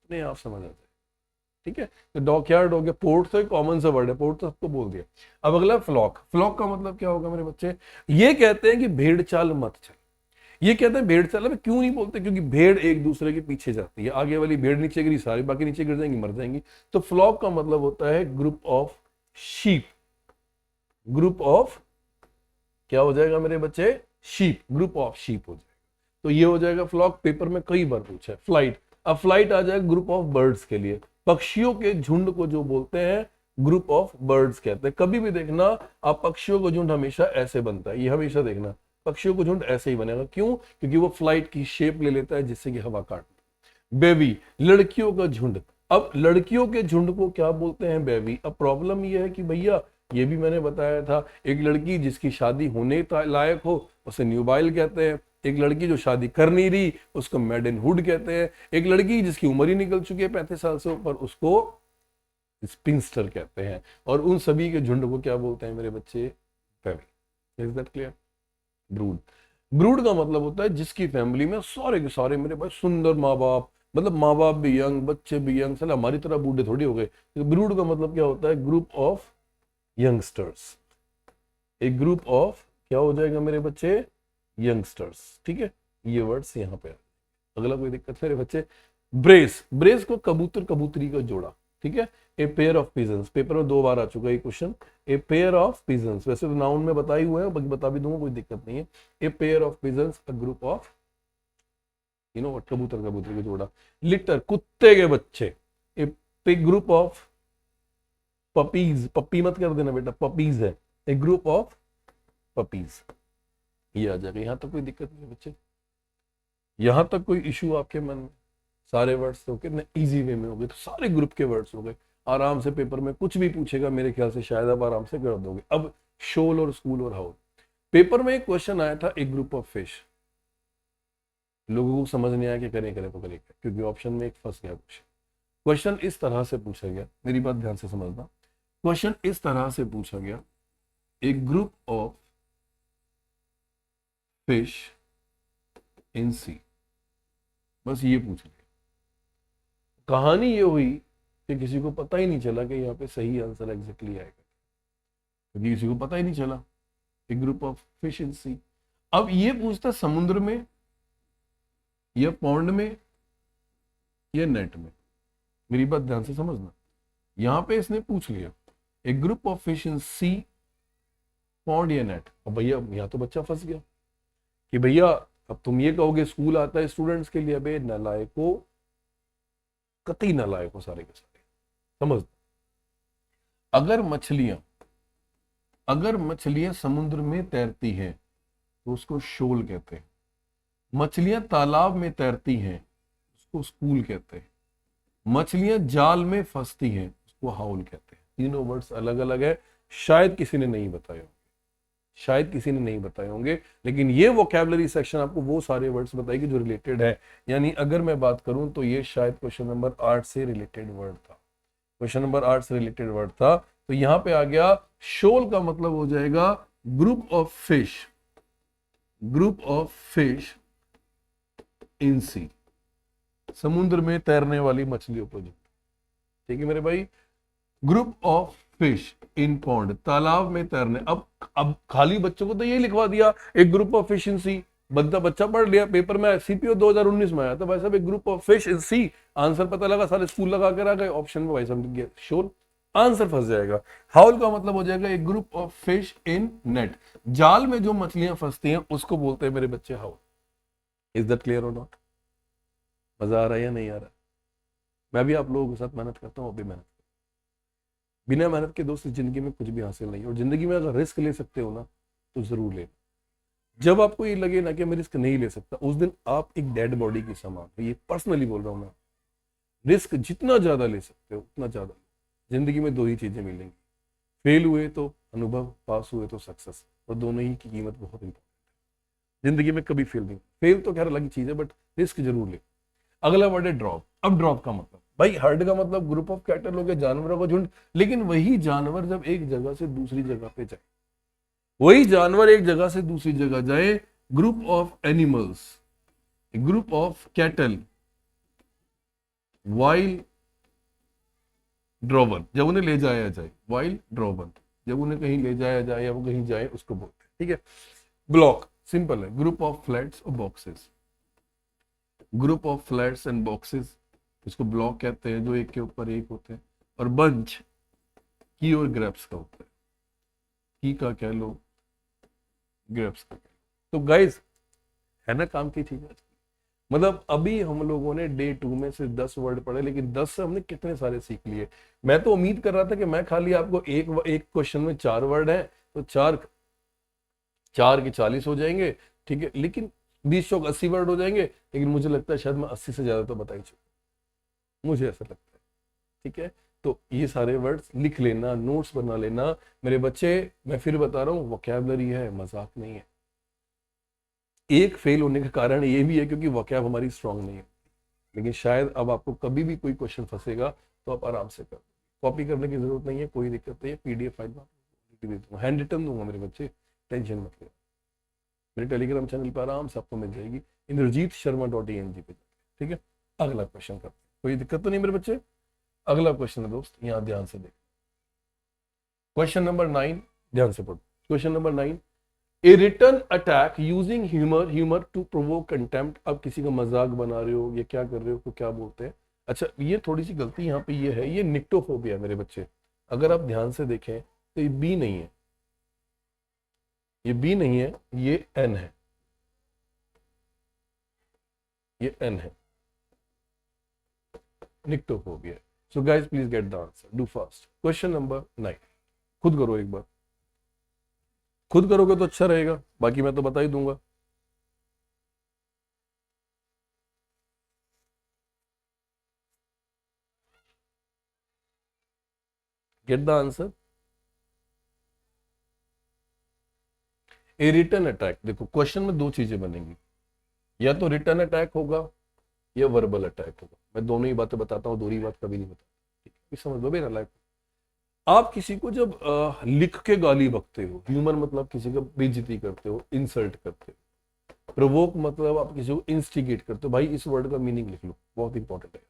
अपने आप समझ आ जाए, ठीक है? तो डॉकयार्ड हो गया, पोर्ट तो एक कॉमन सा वर्ड है, पोर्ट तो सबको बोल दिया। अब अगला फ्लॉक। फ्लॉक का मतलब क्या होगा मेरे बच्चे? ये कहते हैं कि भेड़ चाल मत चल। ये कहते हैं भेड़ चाल, क्यों नहीं बोलते? क्योंकि भेड़ एक दूसरे के पीछे जाती है, आगे वाली भेड़ नीचे गिरी, सारी बाकी नीचे गिर जाएंगी, मर जाएंगी। तो फ्लॉक का मतलब होता है group of sheep. Group of क्या हो जाएगा मेरे बच्चे? शीप, ग्रुप ऑफ शीप हो जाएगा। तो ये हो जाएगा फ्लॉक। पेपर में कई बार पूछा है। फ्लाइट, अब फ्लाइट आ जाएगा ग्रुप ऑफ बर्ड्स के लिए। पक्षियों के झुंड को जो बोलते हैं ग्रुप ऑफ बर्ड्स कहते हैं। कभी भी देखना आप पक्षियों का झुंड हमेशा ऐसे बनता है, ये हमेशा देखना पक्षियों का झुंड ऐसे ही बनेगा। क्यों? क्योंकि वो फ्लाइट की शेप ले लेता है जिससे कि हवा काट। बेबी, लड़कियों का झुंड। अब लड़कियों के झुंड को क्या बोलते हैं? बेबी। अब प्रॉब्लम ये है कि भैया ये भी मैंने बताया था, एक लड़की जिसकी शादी होने लायक हो उसे न्यूबाइल कहते हैं, एक लड़की जो शादी कर नहीं रही उसको मेडनहुड कहते हैं, एक लड़की जिसकी उम्र ही निकल चुकी है 35 साल से ऊपर उसको स्पिंस्टर कहते हैं। और उन सभी के झुंड को क्या बोलते हैं मेरे बच्चे? Family. Is that clear? Brood. Brood का मतलब होता है जिसकी फैमिली में सारे के सारे मेरे भाई सुंदर माँ बाप, मतलब माँ बाप भी यंग, बच्चे भी यंग, साला हमारी तरह बूढ़े थोड़ी हो गए। तो ब्रूड का मतलब क्या होता है? Group of youngsters. एक ग्रुप ऑफ क्या हो जाएगा मेरे बच्चे? यंगस्टर्स। ठीक है, ये वर्ड्स यहाँ पे। अगला कोई दिक्कत मेरे बच्चे? ब्रेस। ब्रेस को कबूतर कबूतरी का जोड़ा। ठीक है, a pair of pigeons. Paper में 2 बार आ चुका है question. A pair of pigeons, वैसे तो नाउन में बता ही हुए हैं, बाकी बता भी दूंगा, कोई दिक्कत नहीं है। A pair of pigeons, a group of you know what, कबूतर कबूतरी का जोड़ा। लिटर, कुत्ते के बच्चे। A group of puppies. Puppy मत कर देना बेटा, पपीज है। A group of puppies. ये आ जाएगा। यहां तक कोई दिक्कत नहीं बच्चे? यहां तक कोई इशू आपके मन में? सारे वर्ड्स तो कितने इजी वे में हो गए, तो सारे ग्रुप के वर्ड्स हो गए। आराम से पेपर में कुछ भी पूछेगा मेरे ख्याल से शायद आप आराम से कर दोगे। अब शोल और स्कूल और हाउल। पेपर में एक क्वेश्चन आया था, एक ग्रुप ऑफ फिश। लोगों को समझ नहीं आया कि करें करें तो करें क्या, क्योंकि ऑप्शन में एक फंस गया क्वेश्चन। क्वेश्चन इस तरह से पूछा गया, मेरी बात ध्यान से समझना। क्वेश्चन इस तरह से पूछा गया, एक ग्रुप ऑफ फिश इन सी। बस ये पूछ लिया। कहानी ये हुई कि किसी को पता ही नहीं चला कि यहाँ पे सही आंसर एग्जैक्टली आएगा, क्योंकि किसी को पता ही नहीं चला। एक ग्रुप ऑफ फिश इन सी। अब ये पूछता समुद्र में या पॉन्ड में या नेट में। मेरी बात ध्यान से समझना। यहां पे इसने पूछ लिया एक group of fish in sea, pond या नेट। अब भैया यहां तो बच्चा फंस गया कि भैया अब तुम ये कहोगे स्कूल आता है स्टूडेंट्स के लिए। अबे नालायको, कतई नालायको सारे के सारे। समझ, अगर मछलियां समुद्र में तैरती हैं तो उसको शोल कहते हैं। मछलियां तालाब में तैरती हैं उसको स्कूल कहते हैं। मछलियां जाल में फंसती हैं उसको हाउल कहते हैं। तीनों वर्ड्स अलग अलग है, शायद किसी ने नहीं बताए होंगे, लेकिन ये वोकैबुलरी सेक्शन आपको वो सारे वर्ड्स बताएगी जो रिलेटेड है। यानी अगर मैं बात करूं तो ये शायद क्वेश्चन नंबर 8 से रिलेटेड वर्ड था। क्वेश्चन नंबर 8 से रिलेटेड वर्ड था, तो यहां पे आ गया शोल का मतलब हो जाएगा ग्रुप ऑफ फिश इन सी, समुद्र में तैरने वाली मछलियों को। ठीक है मेरे भाई। Group of fish in pond, तालाब में तैरने। अब खाली बच्चों को तो यही लिखवा दिया, एक ग्रुप ऑफ फिश इन सी। बच्चा पढ़ लिया, पेपर में सीपीओ 2019 में आया था भाई साहब एक group of fish in sea. Answer पता लगा, सारे स्कूल लगा कर आ गए, ऑप्शन में भाई साहब शोल, आंसर फंस जाएगा। हाउल का मतलब हो जाएगा एक group of fish in net. जाल में जो मछलियां फंसती हैं उसको बोलते हैं मेरे बच्चे हाउल। इज दैट क्लियर और नॉट? मजा आ रहा है या नहीं आ रहा? मैं भी आप लोगों के साथ मेहनत करता हूँ, वो भी मेहनत। बिना मेहनत के दोस्त जिंदगी में कुछ भी हासिल नहीं। और जिंदगी में अगर रिस्क ले सकते हो ना तो जरूर ले। जब आपको ये लगे ना कि मैं रिस्क नहीं ले सकता, उस दिन आप एक डेड बॉडी की समान हो। ये पर्सनली बोल रहा हूं मैं। रिस्क जितना ज्यादा ले सकते हो उतना ज्यादा। जिंदगी में 2 ही चीजें मिलेंगी, फेल हुए तो अनुभव, पास हुए तो सक्सेस। और दोनों ही की कीमत बहुत इंपॉर्टेंट है। जिंदगी में कभी फेल नहीं, फेल तो खैर अलग चीज है, बट रिस्क जरूर ले। अगला वर्ड है ड्रॉप। अब ड्रॉप का मतलब भाई, हर्ड का मतलब ग्रुप ऑफ कैटल हो गया, जानवरों का झुंड। लेकिन वही जानवर जब एक जगह से दूसरी जगह पे जाए, वही जानवर एक जगह से दूसरी जगह जाए, group of animals, group of cattle, wild drawer, जब उन्हें ले जाया जाए, वाइल्ड ड्रॉवर जब उन्हें कहीं ले जाया जाए या वो कहीं जाए उसको बोलते हैं। ठीक है। ब्लॉक सिंपल है, ग्रुप ऑफ फ्लैट्स और boxes. Group of flats and boxes, इसको ब्लॉक कहते हैं जो एक के ऊपर एक होते हैं। और बंच की और ग्रेप्स का होता है, की का कह लो, ग्रेप्स का कह लो। तो गाइस है ना काम की चीज आज। मतलब अभी हम लोगों ने डे 2 में सिर्फ 10 वर्ड पढ़े, लेकिन 10 से हमने कितने सारे सीख लिए। मैं तो उम्मीद कर रहा था कि मैं खाली आपको एक क्वेश्चन में 4 वर्ड है तो चार चार के 40 हो जाएंगे, ठीक है, लेकिन 20 चौक 80 वर्ड हो जाएंगे, लेकिन मुझे लगता है शायद मैं 80 से ज्यादा तो बता ही चुका, मुझे ऐसा लगता है। ठीक है, तो ये सारे वर्ड्स लिख लेना, नोट्स बना लेना मेरे बच्चे। मैं फिर बता रहा हूँ, वोकैबलरी है, मजाक नहीं है। एक फेल होने का कारण ये भी है क्योंकि वोकैब हमारी स्ट्रांग नहीं है, लेकिन शायद अब आपको कभी भी कोई क्वेश्चन फंसेगा तो आप आराम से कर, कॉपी करने की जरूरत नहीं है, कोई दिक्कत नहीं है, पीडीएफ फाइल में दे दूंगा, हैंड रिटन दूंगा मेरे बच्चे, टेंशन मत लो। मेरे टेलीग्राम चैनल पर आराम से आपको मिल जाएगी, indrajitsharma.eng पे। ठीक है, अगला क्वेश्चन करते हैं, कोई दिक्कत तो नहीं मेरे बच्चे। अगला क्वेश्चन है दोस्त, यहाँ ध्यान से देख, क्वेश्चन नंबर 9, ध्यान से पढ़ो। Question number 9, a return attack using humour to provoke contempt. अब किसी का मजाक बना रहे हो, ये क्या कर रहे हो, तो क्या बोलते हैं। अच्छा, ये थोड़ी सी गलती यहाँ पे ये है, ये निक्टोफोबिया है मेरे बच्चे। अगर आप ध्यान से देखें तो ये बी नहीं है, ये बी नहीं है, ये एन है, ये एन है, nyctophobia. So guys please get the answer, do fast. Question number 9, खुद करो एक बार, खुद करोगे तो अच्छा रहेगा, बाकी मैं तो बता ही दूंगा। Gate the answer. A return attack, देखो क्वेश्चन में दो चीजें बनेंगी, या तो रिटर्न अटैक होगा या वर्बल अटैक होगा। मैं दोनों ही बातें बताता हूँ, दोनों ही बात कभी नहीं बताता, ठीक है, समझ लो मेरा लाइफ। आप किसी को जब लिख के गाली बकते हो, ह्यूमर मतलब किसी का बेइज्जती करते हो, इंसल्ट करते हो, प्रोवोक मतलब आप किसी को इंस्टिगेट करते हो। भाई इस वर्ड का मीनिंग लिख लो, बहुत इंपॉर्टेंट है।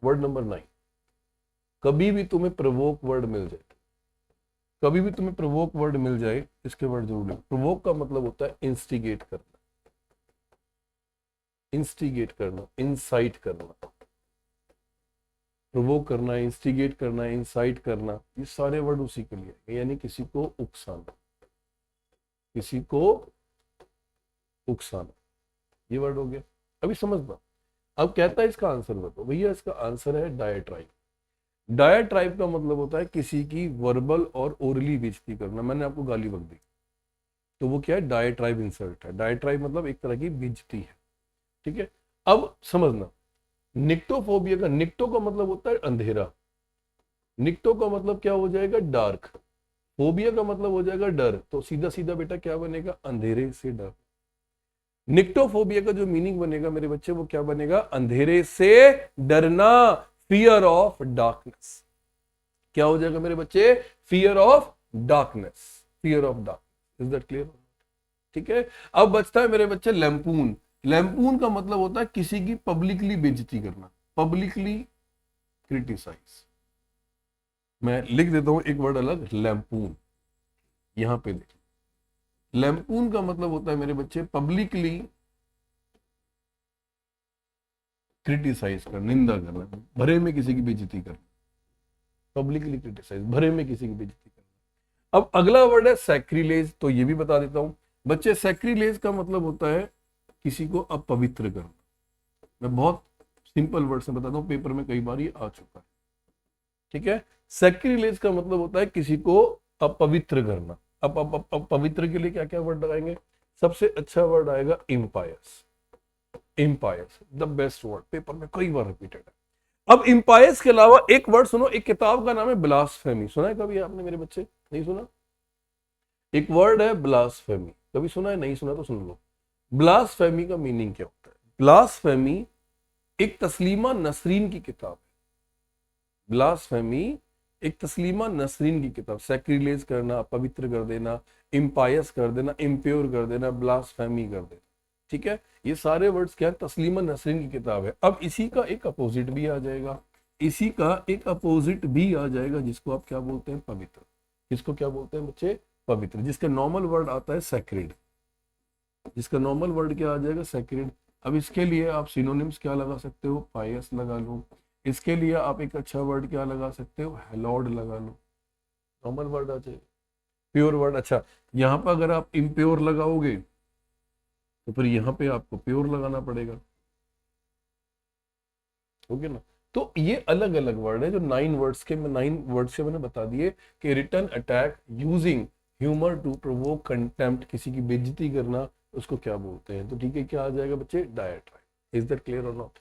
वर्ड नंबर 9, कभी भी तुम्हें प्रोवोक वर्ड मिल जाए, कभी भी तुम्हें प्रोवोक वर्ड मिल जाए, इसके वर्ड जरूर लिखो। प्रोवोक का मतलब होता है इंस्टिगेट करना, इंस्टिगेट करना, इंसाइट करना। प्रोवोक करना, इंस्टिगेट करना, इंसाइट करना, ये सारे वर्ड उसी के लिए, यानी किसी को उकसाना, किसी को उकसाना, ये वर्ड हो गया। अभी समझना, अब कहता है इसका आंसर बताओ। भैया इसका आंसर है डायट्राइब। डायट्राइब का मतलब होता है किसी की वर्बल और ओरली बेइज्जती करना। मैंने आपको गाली बक दी तो वो क्या है, डायट्राइब इंसल्ट है। डायट्राइब मतलब एक तरह की बेइज्जती है, ठीक है। अब समझना, निक्टोफोबिया का, निक्टो का मतलब होता है अंधेरा, निक्टो का मतलब क्या हो जाएगा, डार्क। फोबिया का मतलब हो जाएगा डर, तो सीधा सीधा बेटा क्या बनेगा, अंधेरे से डर। निक्टोफोबिया का जो मीनिंग बनेगा मेरे बच्चे, वो क्या बनेगा, अंधेरे से डरना, फियर ऑफ डार्कनेस। क्या हो जाएगा मेरे बच्चे, fear of darkness, fear of darkness. Is that clear? ठीक है। अब बचता है मेरे बच्चे लैम्पून। लैम्पून का मतलब होता है किसी की पब्लिकली बेइज्जती करना, पब्लिकली क्रिटिसाइज। मैं लिख देता हूं एक वर्ड अलग, लैम्पून, यहां पे देख। लैम्पून का मतलब होता है मेरे बच्चे पब्लिकली क्रिटिसाइज करना, निंदा करना, भरे में किसी की बेइज्जती करना, पब्लिकली क्रिटिसाइज, भरे में किसी की बेइज्जती करना। अब अगला वर्ड है सैक्रिलेज, तो ये भी बता देता हूं बच्चे। सैक्रिलेज का मतलब होता है किसी को अपवित्र करना। मैं बहुत सिंपल वर्ड से बताता हूं, पेपर में कई बार ये आ चुका है, ठीक है। सैक्रिलेज का मतलब होता है किसी को अपवित्र करना। अपवित्र के लिए क्या क्या वर्ड लगाएंगे, सबसे अच्छा वर्ड आएगा इम्पायस। इम्पायस द बेस्ट वर्ड, पेपर में कई बार रिपीटेड है। अब इम्पायस के अलावा एक वर्ड सुनो, एक किताब का नाम है ब्लास्फेमी। सुना है कभी आपने मेरे बच्चे, नहीं सुना? एक वर्ड है ब्लास्फेमी, कभी सुना है? नहीं सुना तो सुन लो। ब्लास्फेमी का मीनिंग क्या होता है? ब्लास्फेमी एक तस्लीमा नसरीन की किताब है। ब्लास्फेमी एक तस्लीमा नसरीन की किताब। सैक्रिलेज करना, पवित्र कर देना, इम्पायस कर देना, इम्प्योर कर देना, ब्लास्फेमी कर देना, ठीक है। ये सारे वर्ड्स क्या है, तस्लीमा नसरीन की किताब है। अब इसी का एक अपोजिट भी आ जाएगा, इसी का एक अपोजिट भी आ जाएगा, जिसको आप क्या बोलते हैं, पवित्र। जिसको क्या बोलते हैं बच्चे, पवित्र, जिसका नॉर्मल वर्ड आता है सैक्रेड। जिसका नॉर्मल वर्ड क्या आ जाएगा, सैक्रेड। अब इसके लिए आप सिनोनिम्स क्या लगा सकते हो, पायस लगा लो। इसके लिए आप एक अच्छा वर्ड क्या लगा सकते हो, हेलॉर्ड लगा लो, नॉर्मल वर्ड आ जाएगा। प्योर वर्ड, अच्छा यहाँ पर अगर आप इम्प्योर लगाओगे तो फिर यहाँ पे आपको प्योर लगाना पड़ेगा। ओके ना। तो ये अलग अलग वर्ड है जो 9 वर्ड्स के मैंने बता दिए कि return attack using humour to provoke contempt, किसी की बेइज्जती करना, उसको क्या बोलते हैं। तो ठीक है, क्या आ जाएगा बच्चे, डायट्राइब। इज दैट क्लियर और नॉट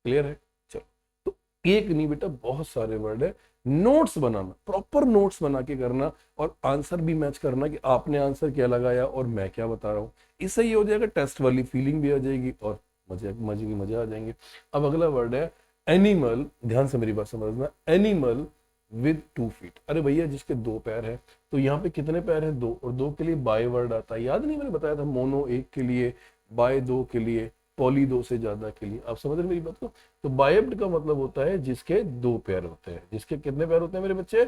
क्लियर है। चलो, तो एक नहीं बेटा, बहुत सारे वर्ड है। नोट्स बनाना, प्रॉपर नोट्स बना के करना, और आंसर भी मैच करना कि आपने आंसर क्या लगाया और मैं क्या बता रहा हूँ। इससे ये हो जाएगा, टेस्ट वाली फीलिंग भी आ जाएगी और मजे मजे की मजे आ जाएंगे। अब अगला वर्ड है एनिमल। ध्यान से मेरी बात समझना, एनिमल विद 2 फीट। अरे भैया, जिसके 2 पैर है, तो यहाँ पे कितने पैर है, 2, और 2 के लिए बाय वर्ड आता है। याद नहीं, मैंने बताया था, मोनो 1 के लिए, बाय 2 के लिए, पॉली 2 से ज्यादा के लिए। आप समझ रहे मेरी बात को। तो बायब्ड का मतलब होता है जिसके 2 पैर होते हैं। जिसके कितने पैर होते हैं मेरे बच्चे,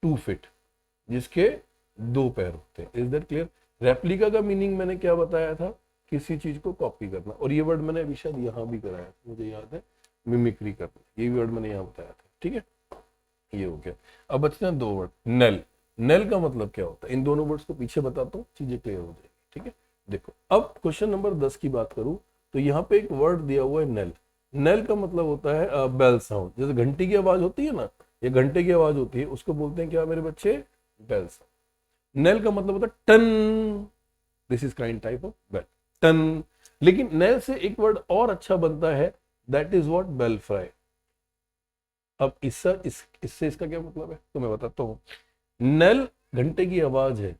2 फीट, जिसके 2 पैर होते हैं। Is that clear. रेप्लिका का मीनिंग मैंने क्या बताया था, किसी चीज को कॉपी करना, और ये वर्ड मैंने अभी शायद यहाँ भी कराया था, मुझे याद है, मिमिक्री करना, ये वर्ड मैंने यहाँ बताया था। ठीक है, ये हो गया। अब बचते हैं 2 वर्ड। नेल। नेल का मतलब क्या होता है, इन दोनों वर्ड्स को पीछे बताता हूँ, चीजें क्लियर हो जाएगी। ठीक है, देखो अब क्वेश्चन नंबर 10 की बात करूं, तो यहाँ पे एक वर्ड दिया हुआ है नेल। नेल का मतलब होता है बेल साउंड। जैसे घंटी की आवाज होती है ना, ये घंटे की आवाज होती है, उसको बोलते हैं क्या मेरे बच्चे, बेल साउंड। नेल का मतलब होता है ton. This is kind type of bell, ton. लेकिन नेल से एक वर्ड और अच्छा बनता है, that is what, belfry. अब इससे इसका क्या मतलब है तो मैं बताता हूँ। नेल घंटे की आवाज है,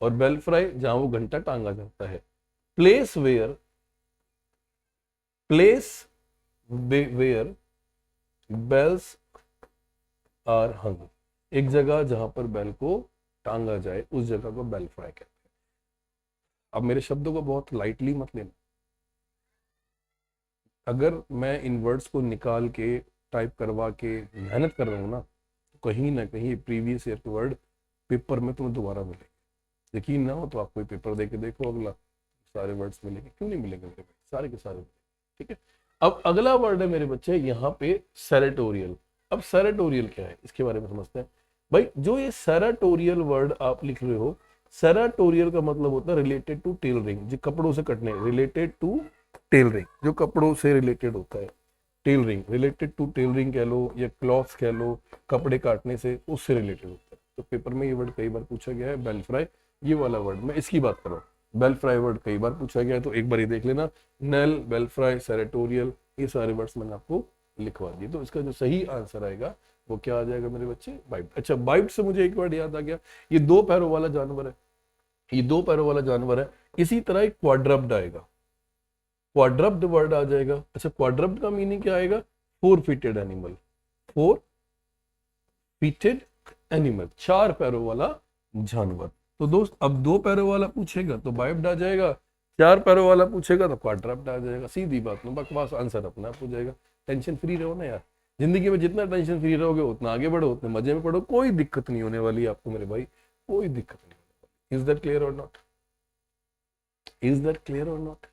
और बेल फ्राई जहां वो घंटा टांगा जाता है। Place where, place where bells are hung. एक जगह जहां पर बेल को टांगा जाए, उस जगह को बेल फ्राई कहते हैं। अब मेरे शब्दों को बहुत लाइटली मत लेना। अगर मैं इन वर्ड्स को निकाल के टाइप करवा के मेहनत कर रहा हूँ ना, तो कहीं ना कहीं प्रीवियस ईयर के वर्ड पेपर में तुम्हें दोबारा मिलेंगे। यकीन ना हो तो आप कोई पेपर दे के देखो, अगला सारे वर्ड्स मिलेंगे। क्यों नहीं मिलेंगे मेरे भाई, सारे के सारे। ठीक है, अब अगला वर्ड है मेरे बच्चे यहाँ पे सेरेटोरियल। अब सेरेटोरियल क्या है, इसके बारे में समझते हैं। भाई, जो ये सेरेटोरियल वर्ड आप लिख रहे हो, सेरेटोरियल का मतलब होता है रिलेटेड टू टेलरिंग, जो कपड़ों से कटने, रिलेटेड टू टेलरिंग, जो कपड़ों से रिलेटेड होता है। टेलरिंग, रिलेटेड टू टेलरिंग कह लो, या क्लॉथ्स कह लो, कपड़े काटने से, उससे रिलेटेड होता है। तो पेपर में ये वर्ड कई बार पूछा गया है, बेल फ्राई, ये वाला वर्ड, मैं इसकी बात कर रहा हूँ। बेल फ्राई वर्ड कई बार पूछा गया है, तो एक बार ये देख लेना। नेल, बेल फ्राई, सेरेटोरियल, ये सारे वर्ड्स मैंने आपको लिखवा दिए। तो इसका जो सही आंसर आएगा वो क्या आ जाएगा मेरे बच्चे, बाइट। अच्छा, बाइट से मुझे एक वर्ड याद आ गया, ये 2 पैरों वाला जानवर है। ये 2 पैरों वाला जानवर है। इसी तरह एक क्वाड्रप्ड आएगा, क्वाड्रप्ड वर्ड आ जाएगा। अच्छा, क्वाड्रप्ड का मीनिंग क्या आएगा, 4 फीटेड एनिमल। 4 फीटेड एनिमल, 4 पैरों वाला जानवर। तो दोस्त, अब 2 पैरों वाला पूछेगा तो बाइब्ड आ जाएगा, 4 पैरों वाला पूछेगा तो क्वाड्रप्ड आ जाएगा। सीधी बात, में बकवास, आंसर अपना आप हो जाएगा। टेंशन फ्री रहो ना यार, जिंदगी में जितना टेंशन फ्री रहोगे उतना आगे बढ़ो, उतने मजे में पढ़ो, कोई दिक्कत नहीं होने वाली आपको मेरे भाई, कोई दिक्कत नहीं होने वाली। इज दैट क्लियर और नॉट, इज दैट क्लियर और नॉट।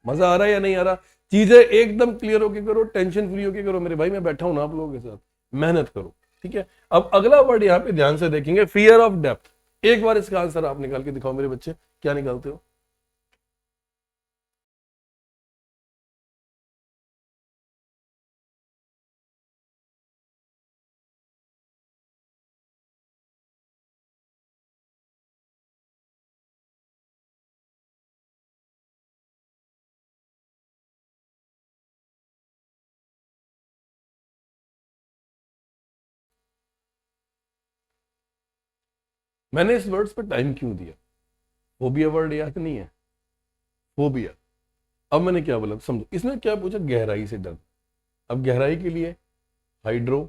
मजा आ रहा है या नहीं आ रहा। चीजें एकदम क्लियर होके करो, टेंशन फ्री होके करो मेरे भाई, मैं बैठा हूं ना आप लोगों के साथ, मेहनत करो। ठीक है, अब अगला वर्ड यहाँ पे ध्यान से देखेंगे, फियर ऑफ डेप्थ। एक बार इसका आंसर आप निकाल के दिखाओ मेरे बच्चे, क्या निकालते हो। मैंने इस वर्ड्स पे टाइम क्यों दिया, फोबिया वर्ड याद नहीं है, फोबिया। अब मैंने क्या बोला समझो, इसने क्या पूछा, गहराई से डर। अब गहराई के लिए हाइड्रो,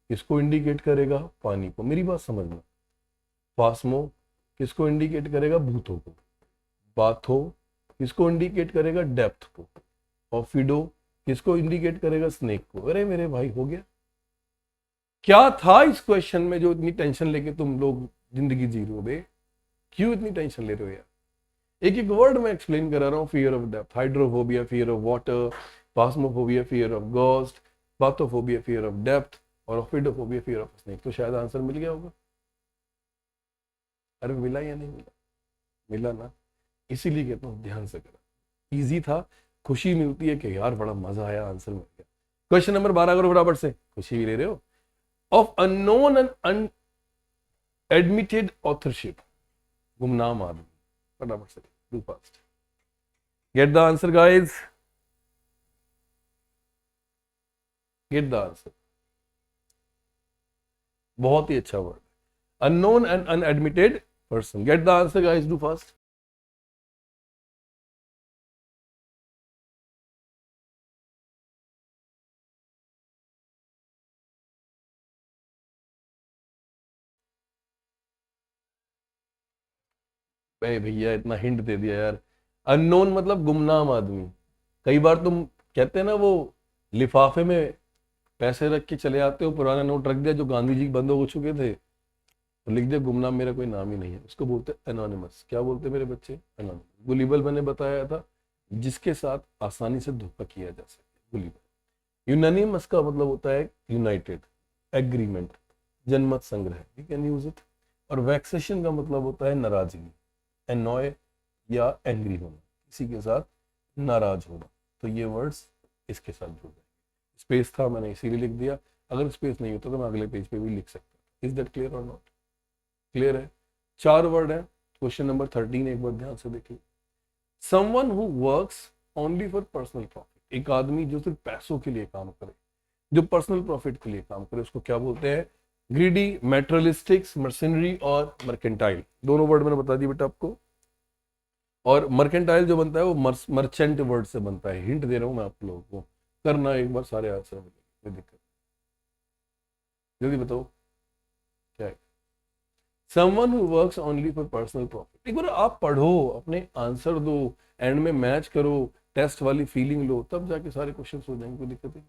किसको इंडिकेट करेगा, पानी को, मेरी बात समझना। फास्मो किसको इंडिकेट करेगा, भूतों को। बाथो किसको इंडिकेट करेगा, डेप्थ को। और फिडो किसको इंडिकेट करेगा, स्नेक को। अरे मेरे भाई, हो गया। क्या था इस क्वेश्चन में जो इतनी टेंशन लेके तुम लोग जिंदगी जी रहे हो बे, क्यों इतनी टेंशन ले रहे हो यार। एक एक वर्ड में एक्सप्लेन करा रहा हूँ। Fear of depth, hydrophobia fear of water, phasmophobia fear of ghost, bathophobia fear of depth, और ऑफिडोफोबिया फियर ऑफ स्नेक। तो शायद आंसर मिल गया होगा। अरे मिला या नहीं मिला, मिला ना। इसीलिए कहता हूँ ध्यान से करा, इजी था, खुशी मिलती है कि यार बड़ा मजा आया, आंसर मिल गया। क्वेश्चन नंबर 12 करो फटाफट से, खुशी भी ले रहे हो। Of unknown and unadmitted authorship, गुमनाम आदमी, फटाफट से do fast, get the answer guys, get the answer. बहुत ही अच्छा word, unknown and unadmitted person, get the answer guys, do fast. भाई भैया इतना हिंट दे दिया यार, अननोन मतलब गुमनाम आदमी। कई बार तुम कहते हैं ना वो लिफाफे में पैसे रख के चले आते हो, पुराना नोट रख दिया जो गांधी जी बंद हो चुके थे, तो लिख दिया गुमनाम, मेरा कोई नाम ही नहीं है, उसको बोलते हैं एनोनिमस। क्या बोलते हैं मेरे बच्चे? एनोनिमस। गुलिबल मैंने बताया था, जिसके साथ आसानी से धोखा किया जा सके, गुलिबल। यूनानिमस का मतलब होता है यूनाइटेड, एग्रीमेंट, जनमत संग्रह, यू कैन यूज इट। और वैक्सेशन का मतलब होता है नाराजगी, एनॉय या एंग्री होना, किसी के साथ नाराज होना। तो ये वर्ड्स इसके साथ जुड़ जाएंगे। स्पेस था मैंने इसीलिए लिख दिया, अगर स्पेस नहीं होता तो मैं अगले पेज पे भी लिख सकता। इज दैट क्लियर और नॉट? क्लियर है। 4 वर्ड है। क्वेश्चन नंबर 13 एक बार ध्यान से देखिए। Someone who works only for personal profit, एक आदमी जो सिर्फ पैसों के लिए काम करे, जो पर्सनल प्रॉफिट के लिए काम करे, उसको क्या बोलते हैं? ग्रीडी, मेटेरियलिस्टिक्स, मर्सेनरी और मर्केंटाइल। दोनों वर्ड मैंने बता दिए बेटा आपको। और मर्केंटाइल जो बनता है वो मर्चेंट वर्ड से बनता है, हिंट दे रहा हूं मैं आप लोगों को, करना एक बार सारे आंसर मिलेंगे, कोई दिक्कत नहीं। जल्दी बताओ क्या है? Someone who works only for personal profit. एक बार आप पढ़ो, अपने आंसर दो, एंड में मैच करो, टेस्ट वाली फीलिंग लो, तब जाके सारे क्वेश्चन हो जाएंगे, कोई दिक्कत नहीं।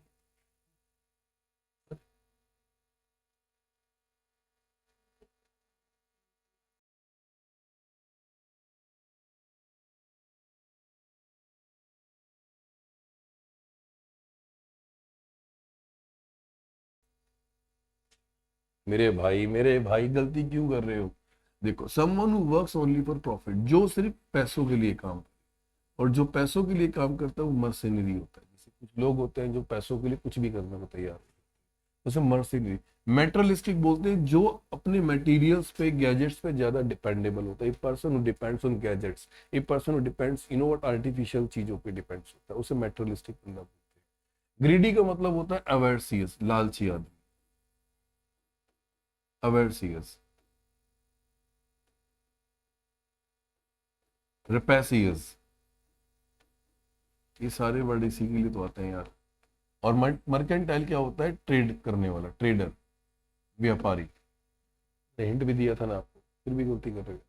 मेरे भाई गलती क्यों कर रहे हो? देखो, someone who works only for profit, जो सिर्फ पैसों के लिए काम, और जो पैसों के लिए काम करता है वो मर्सिनरी होता है। जैसे कुछ लोग होते हैं जो पैसों के लिए कुछ भी करने को तैयार होते हैं, उसे मर्सिनरी। मेटरलिस्टिक बोलते हैं जो अपने मटेरियल्स पे, गैजेट्स पे ज्यादा डिपेंडेबल होता है। ए person who depends on gadgets, A person who depends what artificial चीजों पे डिपेंड्स होता है, उसे मेटरलिस्टिक बंदा बोलते हैं। ग्रीडी का मतलब होता है अवेयरसियस, लालची आदमी, अवेयरसियस। रेपेसियस, ये सारे वर्ड इसी के लिए तो आते हैं यार। और मर्केंटाइल क्या होता है? ट्रेड करने वाला, ट्रेडर, व्यापारी। हिंट भी दिया था ना आपको, फिर भी गलती कर रहे हो,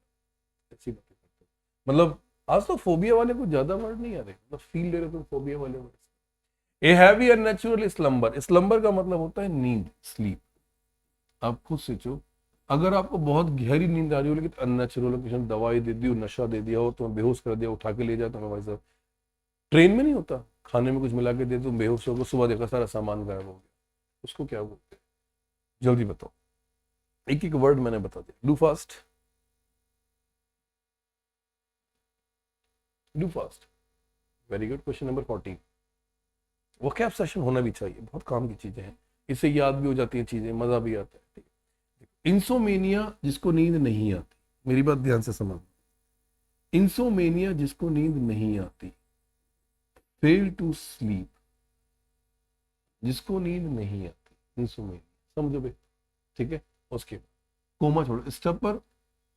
ऐसी बातें करते हो। मतलब आज तो फोबिया वाले को ज्यादा वर्ड नहीं आ रहे, मतलब फील ले रहे तुम फोबिया वाले word. A heavy unnatural slumber, slumber का मतलब होता है नींद, स्लीप। आप खुद सोचो, अगर आपको बहुत गहरी नींद आ रही हो लेकिन अननेचुरल, किसी ने दवाई दे दी, नशा दे दिया हो, तुम्हें बेहोश कर दिया, उठा के ले जाए तुम्हें, भाई साहब ट्रेन में नहीं होता, खाने में कुछ मिला के दे, तुम बेहोश हो गए, सुबह देखा सारा सामान गायब हो गया, उसको क्या बोलते हैं? जल्दी बताओ, एक एक वर्ड मैंने बता दिया, do fast, do fast. Very good. Question number 14, वो कैप सेशन होना भी चाहिए, बहुत काम की चीजें हैं, इससे याद भी हो जाती हैं चीजें, मजा भी आता है, ठीक है। इंसोमेनिया, जिसको नींद नहीं आती, मेरी बात ध्यान से समझ, इंसोमेनिया जिसको नींद नहीं आती, फेल टू स्लीप, जिसको नींद नहीं आती, इंसोमेनिया, समझो बे, ठीक है। उसके बाद कोमा छोड़ो, स्टपर,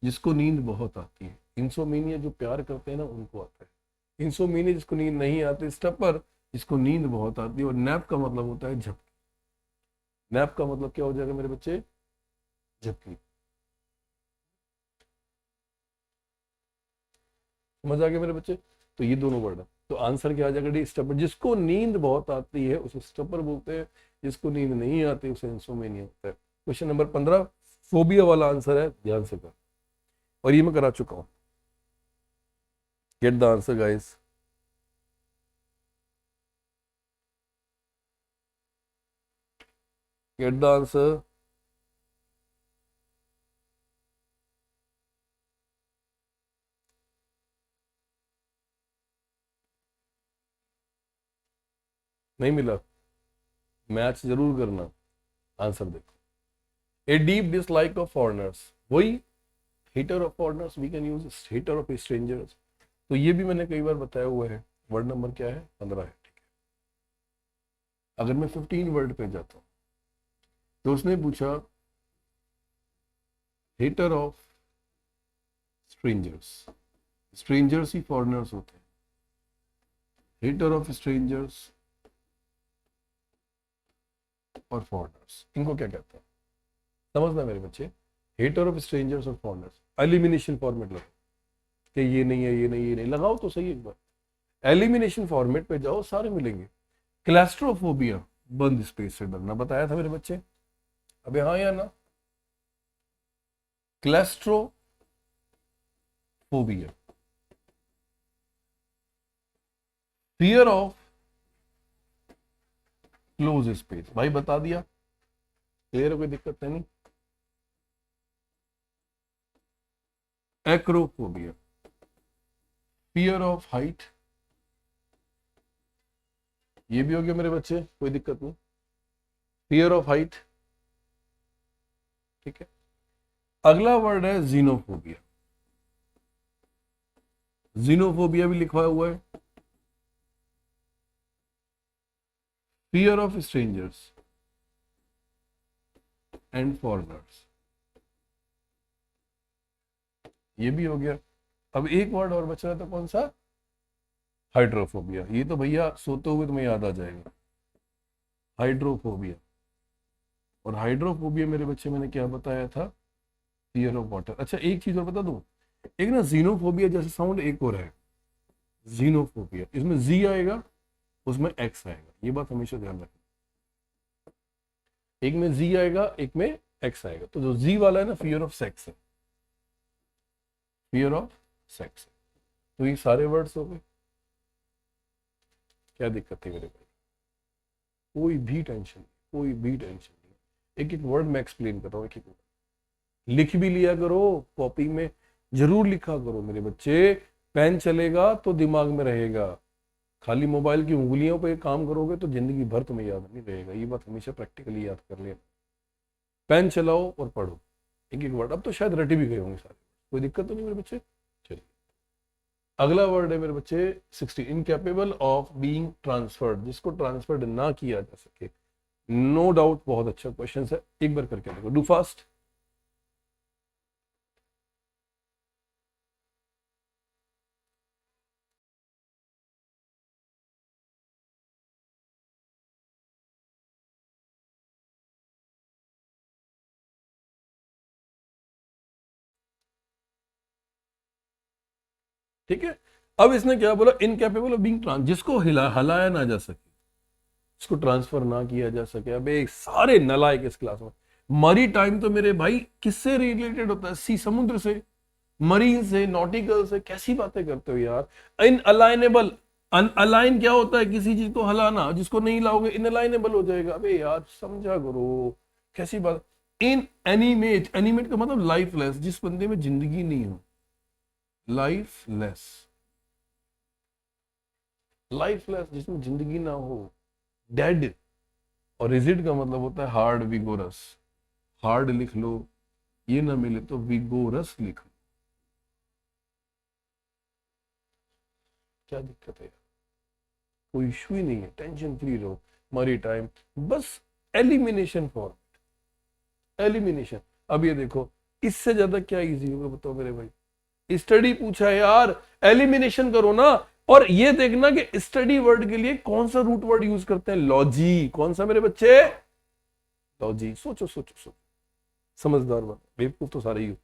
जिसको नींद बहुत आती है। इंसोमेनिया जो प्यार करते हैं ना उनको आता है, इंसोमेनिया जिसको नींद नहीं आती, स्टपर जिसको नींद बहुत आती है। और नैप का मतलब होता है झपकी। नैप का मतलब क्या हो जाएगा मेरे बच्चे? झपकी। समझ आ गया मेरे बच्चे? तो ये दोनों वर्ड है, तो आंसर क्या आ जाएगा? डी, स्टपर। जिसको नींद बहुत आती है उसे स्टपर बोलते हैं, जिसको नींद नहीं आती उसे इंसोमेनिया होता है। क्वेश्चन नंबर 15 फोबिया वाला आंसर है, ध्यान से कर, और ये मैं करा चुका हूं। Get the answer guys, get the answer. नहीं मिला? मैच जरूर करना। आंसर देखो, a deep dislike of foreigners, वही hater of foreigners we can use hater of strangers. तो ये भी मैंने कई बार बताया हुआ है। वर्ड नंबर क्या है? 15 है, ठीक है। अगर मैं 15 वर्ड पे जाता हूं तो उसने पूछा हेटर ऑफ स्ट्रेंजर्स, स्ट्रेंजर्स ही फॉरेनर्स होते हैं। हेटर ऑफ स्ट्रेंजर्स और फॉरेनर्स, इनको क्या कहते हैं समझना मेरे बच्चे। हेटर ऑफ स्ट्रेंजर्स और फॉरेनर्स, एलिमिनेशन फॉर्मेट लगाओ कि ये नहीं है, ये नहीं, ये नहीं, लगाओ तो सही एक बार। एलिमिनेशन फॉर्मेट पे जाओ, सारे मिलेंगे। क्लैस्ट्रोफोबिया, बंद स्पेस से डरना, बताया था मेरे बच्चे। अबे हाँ या ना? क्लैस्ट्रोफोबिया, फियर ऑफ क्लोज स्पेस, भाई बता दिया, क्लियर है, कोई दिक्कत नहीं। एक्रोफोबिया, फियर ऑफ हाइट, ये भी हो गया मेरे बच्चे, कोई दिक्कत नहीं। फियर ऑफ हाइट, ठीक है। अगला वर्ड है जीनोफोबिया, जीनोफोबिया भी लिखवाया हुआ है। Fear of strangers and foreigners, ये भी हो गया। अब एक वर्ड और बच रहा था, कौन सा? हाइड्रोफोबिया, ये तो भैया सोते हुए तुम्हें याद आ जाएगा, हाइड्रोफोबिया। और हाइड्रोफोबिया मेरे बच्चे मैंने क्या बताया था? Fear of water. अच्छा एक चीज और बता दूं, एक ना जीनोफोबिया जैसे साउंड एक और है, जीनोफोबिया, इसमें जी आएगा, उसमें एक्स आएगा, ये बात हमेशा ध्यान रखना। एक में जी आएगा, एक में एक्स आएगा। तो जो जी वाला है ना, फियर ऑफ सेक्स है, फियर ऑफ सेक्स। तो ये सारे वर्ड्स हो गए। क्या दिक्कत है मेरे भाई? कोई भी टेंशन नहीं, कोई भी टेंशन नहीं। एक एक वर्ड मैं एक्सप्लेन कर रहा हूँ, एक एक वर्ड लिख भी लिया करो, कॉपी में जरूर लिखा करो मेरे बच्चे। पेन चलेगा तो दिमाग में रहेगा, खाली मोबाइल की उंगलियों पे काम करोगे तो जिंदगी भर तुम्हें याद नहीं रहेगा। ये बात हमेशा प्रैक्टिकली याद कर लेना। पेन चलाओ और पढ़ो एक एक वर्ड। अब तो शायद रटे भी गए होंगे सारे, कोई दिक्कत तो नहीं मेरे बच्चे। चलिए अगला वर्ड है मेरे बच्चे 60, इनकेपेबल ऑफ बीइंग ट्रांसफर्ड, जिसको ट्रांसफर्ड ना किया जा सके। नो डाउट बहुत अच्छा क्वेश्चन है, एक बार करके देखो, डू फास्ट। ठीक है, अब इसने क्या बोला? इनकेपेबल ऑफ बीइंग ट्रांस, जिसको हलाया ना जा सके, इसको ट्रांसफर ना किया जा सके। अबे सारे नलायक इस क्लास में। मरी टाइम तो मेरे भाई किससे रिलेटेड होता है? सी, समुद्र से, मरीन से, नॉटिकल से। कैसी बातें करते हो यार? इन अलाइनेबल, अलाइन क्या होता है? किसी चीज को हलाना, जिसको नहीं लाओगे इनअलाइनेबल हो जाएगा। अबे यार समझा करो, कैसी बात। इन एनिमेट, एनिमेट का मतलब लाइफलेस, जिस बंदे में जिंदगी नहीं हो, लाइफलेस, लाइफलेस जिसमें जिंदगी ना हो, डेड। और रिजिड का मतलब होता है हार्ड, विगोरस। हार्ड लिख लो, ये ना मिले तो विगोरस लिख लो। क्या दिक्कत है? कोई इशू ही नहीं है, टेंशन फ्री रहो। मरी टाइम बस एलिमिनेशन फॉर्मेट, एलिमिनेशन। अब ये देखो, इससे ज्यादा क्या इजी होगा बताओ मेरे भाई? स्टडी पूछा है यार, एलिमिनेशन करो ना। और ये देखना कि स्टडी वर्ड के लिए कौन सा रूट वर्ड यूज करते हैं? लॉजी। कौन सा मेरे बच्चे? लॉजी। सोचो सोचो सोचो, समझदार बनो, बेवकूफ तो सारे ही हो।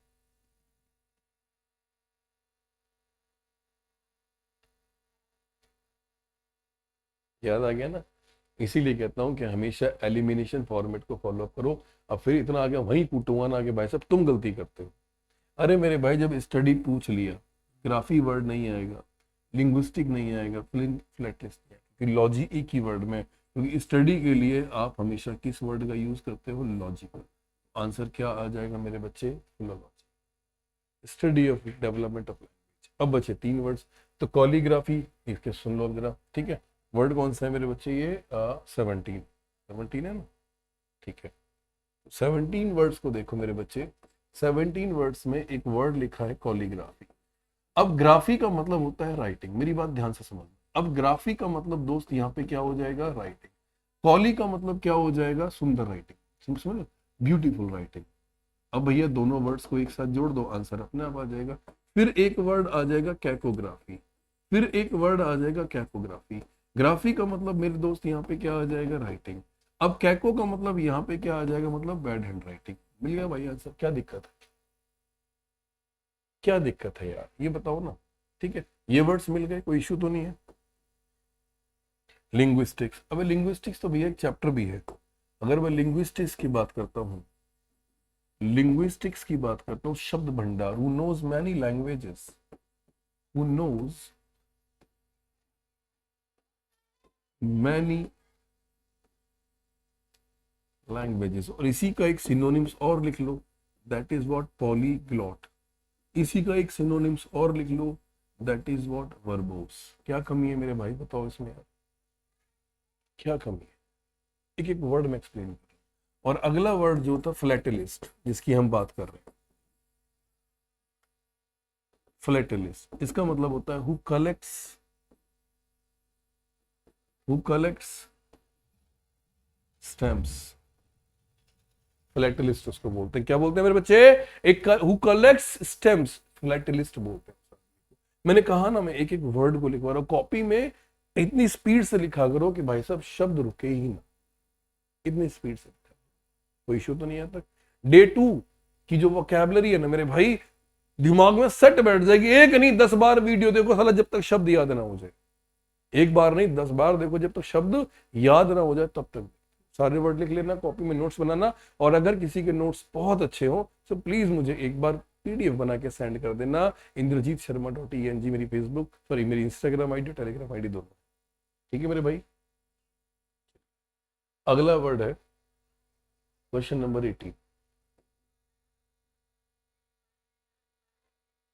याद आ गया ना? इसीलिए कहता हूं कि हमेशा एलिमिनेशन फॉर्मेट को फॉलो करो। अब फिर इतना आगे वहीं कूटूंगा ना कि भाई साहब तुम गलती करते हो। अरे मेरे भाई, जब स्टडी पूछ लिया, ग्राफी वर्ड नहीं आएगा, लिंग्विस्टिक नहीं आएगा, फ्लैटनेस नहीं आएगा, फिर लॉजी एक ही वर्ड में। क्योंकि स्टडी के लिए आप हमेशा किस वर्ड का यूज करते हो? लॉजिकल। आंसर क्या आ जाएगा मेरे बच्चे? Philology, study of development of language. अब बचे 3 वर्ड्स। तो कॉलीग्राफी, इसके सुन लो जरा, ठीक है। वर्ड कौन सा है मेरे बच्चे? ये 17। 17 है ना, ठीक है। 17 वर्ड्स को देखो मेरे बच्चे, 17 वर्ड्स में एक वर्ड लिखा है कॉलीग्राफी। अब ग्राफी का मतलब होता है राइटिंग, मेरी बात ध्यान से समझना। अब ग्राफी का मतलब दोस्त यहाँ पे क्या हो जाएगा, राइटिंग। कॉली का मतलब क्या हो जाएगा, सुंदर राइटिंग, समझ, ब्यूटीफुल राइटिंग। अब भैया दोनों वर्ड्स को एक साथ जोड़ दो, आंसर अपने आप आ जाएगा। फिर एक वर्ड आ जाएगा कैकोग्राफी, फिर एक वर्ड आ जाएगा कैकोग्राफी। ग्राफी का मतलब मेरे दोस्त यहाँ पे क्या आ जाएगा, राइटिंग। अब कैको का मतलब यहाँ पे क्या आ जाएगा, मतलब बैड हैंड राइटिंग। मिल गया भाई आंसर, क्या दिक्कत है, क्या दिक्कत है यार, ये बताओ ना। ठीक है, ये वर्ड्स मिल गए, कोई इशू तो नहीं है। लिंग्विस्टिक्स, अब लिंग्विस्टिक्स तो भैया एक चैप्टर भी है। अगर मैं लिंग्विस्टिक्स की बात करता हूँ, लिंग्विस्टिक्स की बात करता हूँ, शब्द भंडार, who knows many languages, who knows many languages, और इसी का एक सिनोनिम्स और लिख लो, दैट इज व्हाट पॉलीग्लॉट। इसी का एक सिनोनिम्स और लिख लो, दैट इज व्हाट वर्बोस। क्या कमी है मेरे भाई, बताओ इसमें यार, क्या कमी है। एक एक वर्ड में एक्सप्लेन कर। और अगला वर्ड जो था फिलेटलिस्ट, जिसकी हम बात कर रहे हैं, फिलेटलिस्ट, इसका मतलब होता है हु कलेक्ट्स स्टैम्प्स। फिलेटलिस्ट उसको बोलते हैं, क्या बोलते हैं मेरे बच्चे, एक हु कलेक्ट्स स्टैम्प्स, फिलेटलिस्ट बोलते हैं। मैंने कहा ना, मैं एक एक वर्ड को लिखवा रहा हूं, कॉपी में इतनी स्पीड से लिखा करो कि भाई साहब शब्द रुके ही ना, इतनी स्पीड से लिखा, कोई इशू तो नहीं आता। डे 2 की जो वोकैबुलरी है ना मेरे भाई, दिमाग में सेट बैठ जाएगी। एक नहीं 10 बार वीडियो देखो साला, जब तक शब्द याद ना हो जाए। एक बार नहीं 10 बार देखो, जब तक शब्द याद ना हो जाए तब तक। सारे वर्ड लिख लेना, कॉपी में नोट्स बनाना, और अगर किसी के नोट्स बहुत अच्छे हो तो प्लीज मुझे एक बार पीडीएफ बना के सेंड कर देना। indrajitsharma.eng मेरी फेसबुक, सॉरी मेरी इंस्टाग्राम आईडी, टेलीग्राम आईडी दोनों। ठीक है मेरे भाई। अगला वर्ड है क्वेश्चन नंबर 18,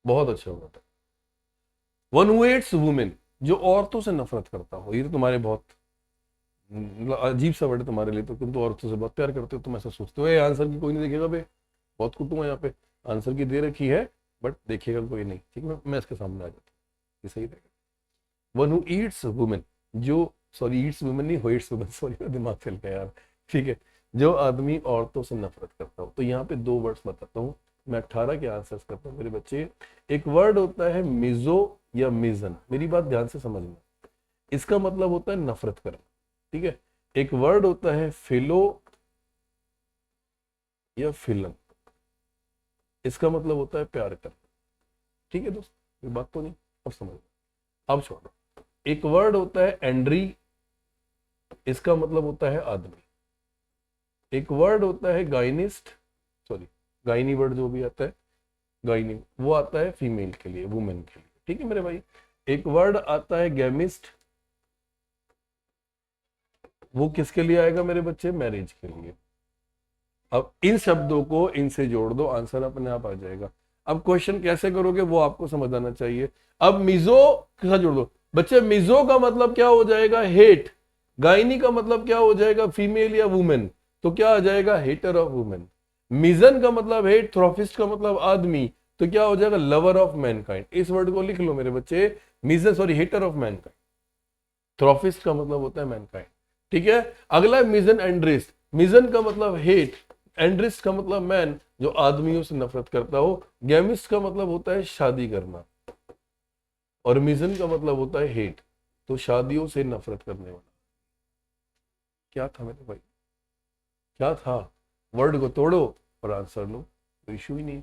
बहुत अच्छा वर्ड है, वन हु हेट्स वुमेन, जो औरतों से नफरत करता हो। ये तो तुम्हारे बहुत मतलब अजीब सा वर्ड है तुम्हारे लिए, तो तुम तो औरतों से बहुत प्यार करते हो, तुम ऐसा सोचते हो। आंसर की कोई नहीं देखेगा बे, बहुत कुटुम है यहाँ पे, आंसर की दे रखी है बट देखेगा कोई नहीं। ठीक है, मैं इसके सामने आ जाता हूँ, ये सही रहेगा। वन हु ईट्स वुमेन, जो, सॉरी ईट्स वुमेन नहीं, होइट्स वुमेन, सॉरी दिमाग चल गया यार। ठीक है, जो आदमी औरतों से नफरत करता हो। तो यहाँ पे दो वर्ड्स बताता हूँ, मैं 18 के आंसर्स करता हूँ मेरे बच्चे। एक वर्ड होता है मिजो या मिजन, मेरी बात ध्यान से समझना, इसका मतलब होता है नफरत करना। ठीक है, एक वर्ड होता है फिलो या फिलन, इसका मतलब होता है प्यार करना। ठीक है दोस्त, ये बात तो नहीं, अब समझ, अब छोड़ो। एक वर्ड होता है एंड्री, इसका मतलब होता है आदमी। एक वर्ड होता है गाइनिस्ट, सॉरी गाइनी वर्ड जो भी आता है, गाइनी वो आता है फीमेल के लिए, वुमेन के लिए। ठीक है मेरे भाई। एक वर्ड आता है गेमिस्ट, वो किसके लिए आएगा मेरे बच्चे, मैरिज के लिए। अब इन शब्दों को इनसे जोड़ दो, आंसर अपने आप आ जाएगा। अब क्वेश्चन कैसे करोगे वो आपको समझ आना चाहिए। अब मिजो के साथ जोड़ दो बच्चे, मिजो का मतलब क्या हो जाएगा, हेट। गायनी का मतलब क्या हो जाएगा, फीमेल या वुमेन, तो क्या आ जाएगा, हेटर ऑफ वुमेन। मिजन का मतलब हेट, थ्रोफिस्ट का मतलब आदमी, तो क्या हो जाएगा, लवर ऑफ मैनकाइंड। इस वर्ड को लिख लो मेरे बच्चे, मिजन, सॉरी हेटर ऑफ मैनकाइंड, थ्रोफिस्ट का मतलब होता है मैनकाइंड। ठीक है, अगला है मिजन एंड्रिस्ट, मिजन का मतलब हेट, एंड्रिस्ट का मतलब मैन, जो आदमियों से नफरत करता हो। गैमिस्ट का मतलब होता है शादी करना, और मिजन का मतलब होता है हेट, तो शादियों से नफरत करने वाला। क्या था मेरे भाई, क्या था, वर्ड को तोड़ो और आंसर लो, तो इशू ही नहीं।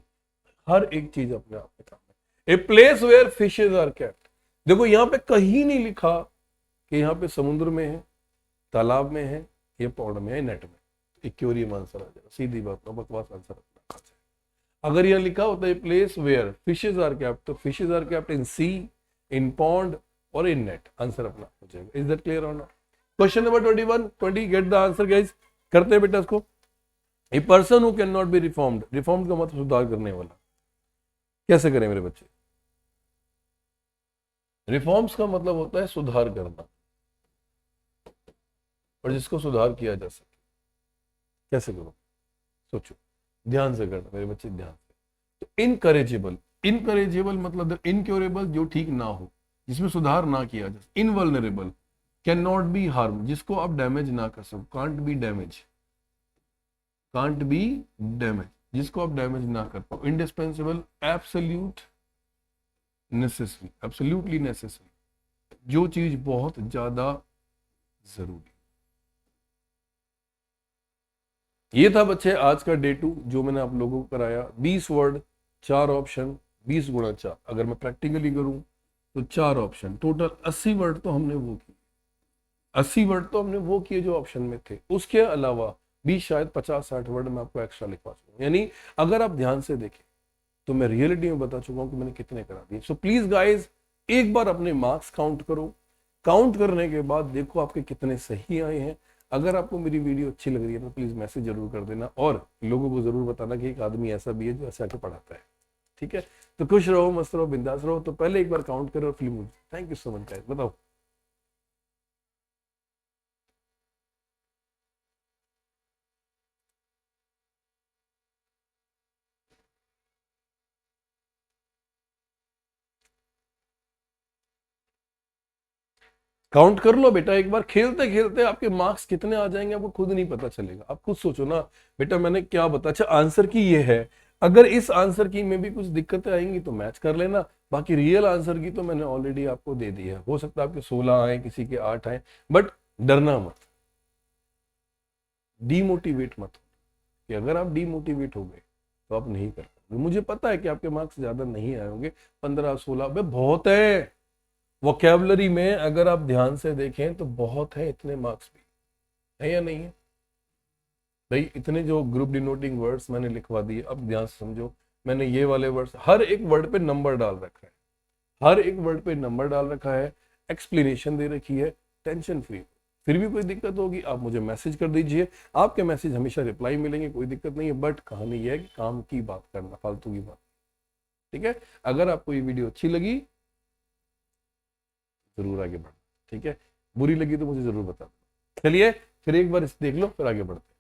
हर एक चीज अपने आप में काम है। A place where fishes are kept, देखो यहाँ पे कहीं नहीं लिखा कि यहाँ पे समुद्र में है, तालाब में है, ये पौड़ में है, नेट में। इक्योरियम आंसर आ जाएगा, सीधी बात, ना बकवास आंसर अपना। अगर यहाँ लिखा होता है place where fishes are kept, तो fishes are kept in sea, in pond और इन नेट, आंसर अपना हो जाएगा। इज दैट क्लियर और not? Question number 20 get the answer guys, करते हैं बेटा इसको। A person who can not be reformed, reformed का मतलब सुधार करने वाला, कैसे करें मेरे बच्चे, रिफॉर्म्स का मतलब होता है सुधार करना। और जिसको सुधार किया जा सके। कैसे करो, सोचो, ध्यान से करना मेरे बच्चे, ध्यान से। तो इनकरेजेबल, इनकरेजेबल मतलब इनक्योरेबल, जो ठीक ना हो, जिसमें सुधार ना किया जा सके। इनवल्नरेबल, कैन नॉट बी हार्म, जिसको आप डैमेज ना कर सको। Can't be damage, can't be damage, जिसको आप डैमेज ना कर पाओ। Indispensable, absolute necessary, absolutely necessary, जो चीज बहुत ज्यादा जरूरी। ये था बच्चे आज का डे 2 जो मैंने आप लोगों को कराया। 20 वर्ड, 4 ऑप्शन, 20 गुणा 4, अगर मैं प्रैक्टिकली करूं तो 4 ऑप्शन, टोटल 80 वर्ड तो हमने वो किए। 80 वर्ड तो हमने वो किए जो ऑप्शन में थे। उसके अलावा भी शायद 50-60 वर्ड मैं आपको एक्स्ट्रा लिखवा चुका। यानी अगर आप ध्यान से देखें तो मैं रियलिटी में बता चुका हूं कि मैंने कितने करा दिए। सो प्लीज गाइज, एक बार अपने मार्क्स काउंट करो। काउंट करने के बाद देखो आपके कितने सही आए हैं। अगर आपको मेरी वीडियो अच्छी लग रही है तो प्लीज मैसेज जरूर कर देना, और लोगों को जरूर बताना कि एक आदमी ऐसा भी है जो ऐसे आके पढ़ाता है। ठीक है, तो खुश रहो, मस्त रहो, बिंदास रहो। तो पहले एक बार काउंट करो और film. Thank you so much guys, बताओ। काउंट कर लो बेटा एक बार, खेलते खेलते आपके मार्क्स कितने आ जाएंगे आपको खुद नहीं पता चलेगा। आप खुद सोचो ना बेटा, मैंने क्या बताया। अच्छा, आंसर की ये है, अगर इस आंसर की में भी कुछ दिक्कतें आएंगी तो मैच कर लेना। बाकी रियल आंसर की तो मैंने ऑलरेडी आपको दे दी है। हो सकता है आपके 16 आए, किसी के 8 आए, बट डरना मत, डीमोटिवेट मत हो, कि अगर आप डीमोटिवेट हो गए तो आप नहीं कर पाओगे। मुझे पता है कि आपके मार्क्स ज्यादा नहीं आए होंगे, 15-16 बहुत है। वोकैबुलरी में अगर आप ध्यान से देखें तो बहुत है, इतने मार्क्स भी है या नहीं है भाई। इतने जो ग्रुप डिनोटिंग वर्ड्स मैंने लिखवा दिए, अब ध्यान से समझो। मैंने ये वाले वर्ड्स, हर एक वर्ड पे नंबर डाल रखा है, हर एक वर्ड पे नंबर डाल रखा है, एक्सप्लेनेशन दे रखी है, टेंशन फ्री। फिर भी कोई दिक्कत होगी आप मुझे मैसेज कर दीजिए, आपके मैसेज हमेशा रिप्लाई मिलेंगे, कोई दिक्कत नहीं है। बट कहानी यह है कि काम की बात करना, फालतू की बात। ठीक है, अगर आपको ये वीडियो अच्छी लगी जरूर आगे बढ़ना। ठीक है, बुरी लगी तो मुझे जरूर बताना। चलिए फिर एक बार इसे देख लो, फिर आगे बढ़ते।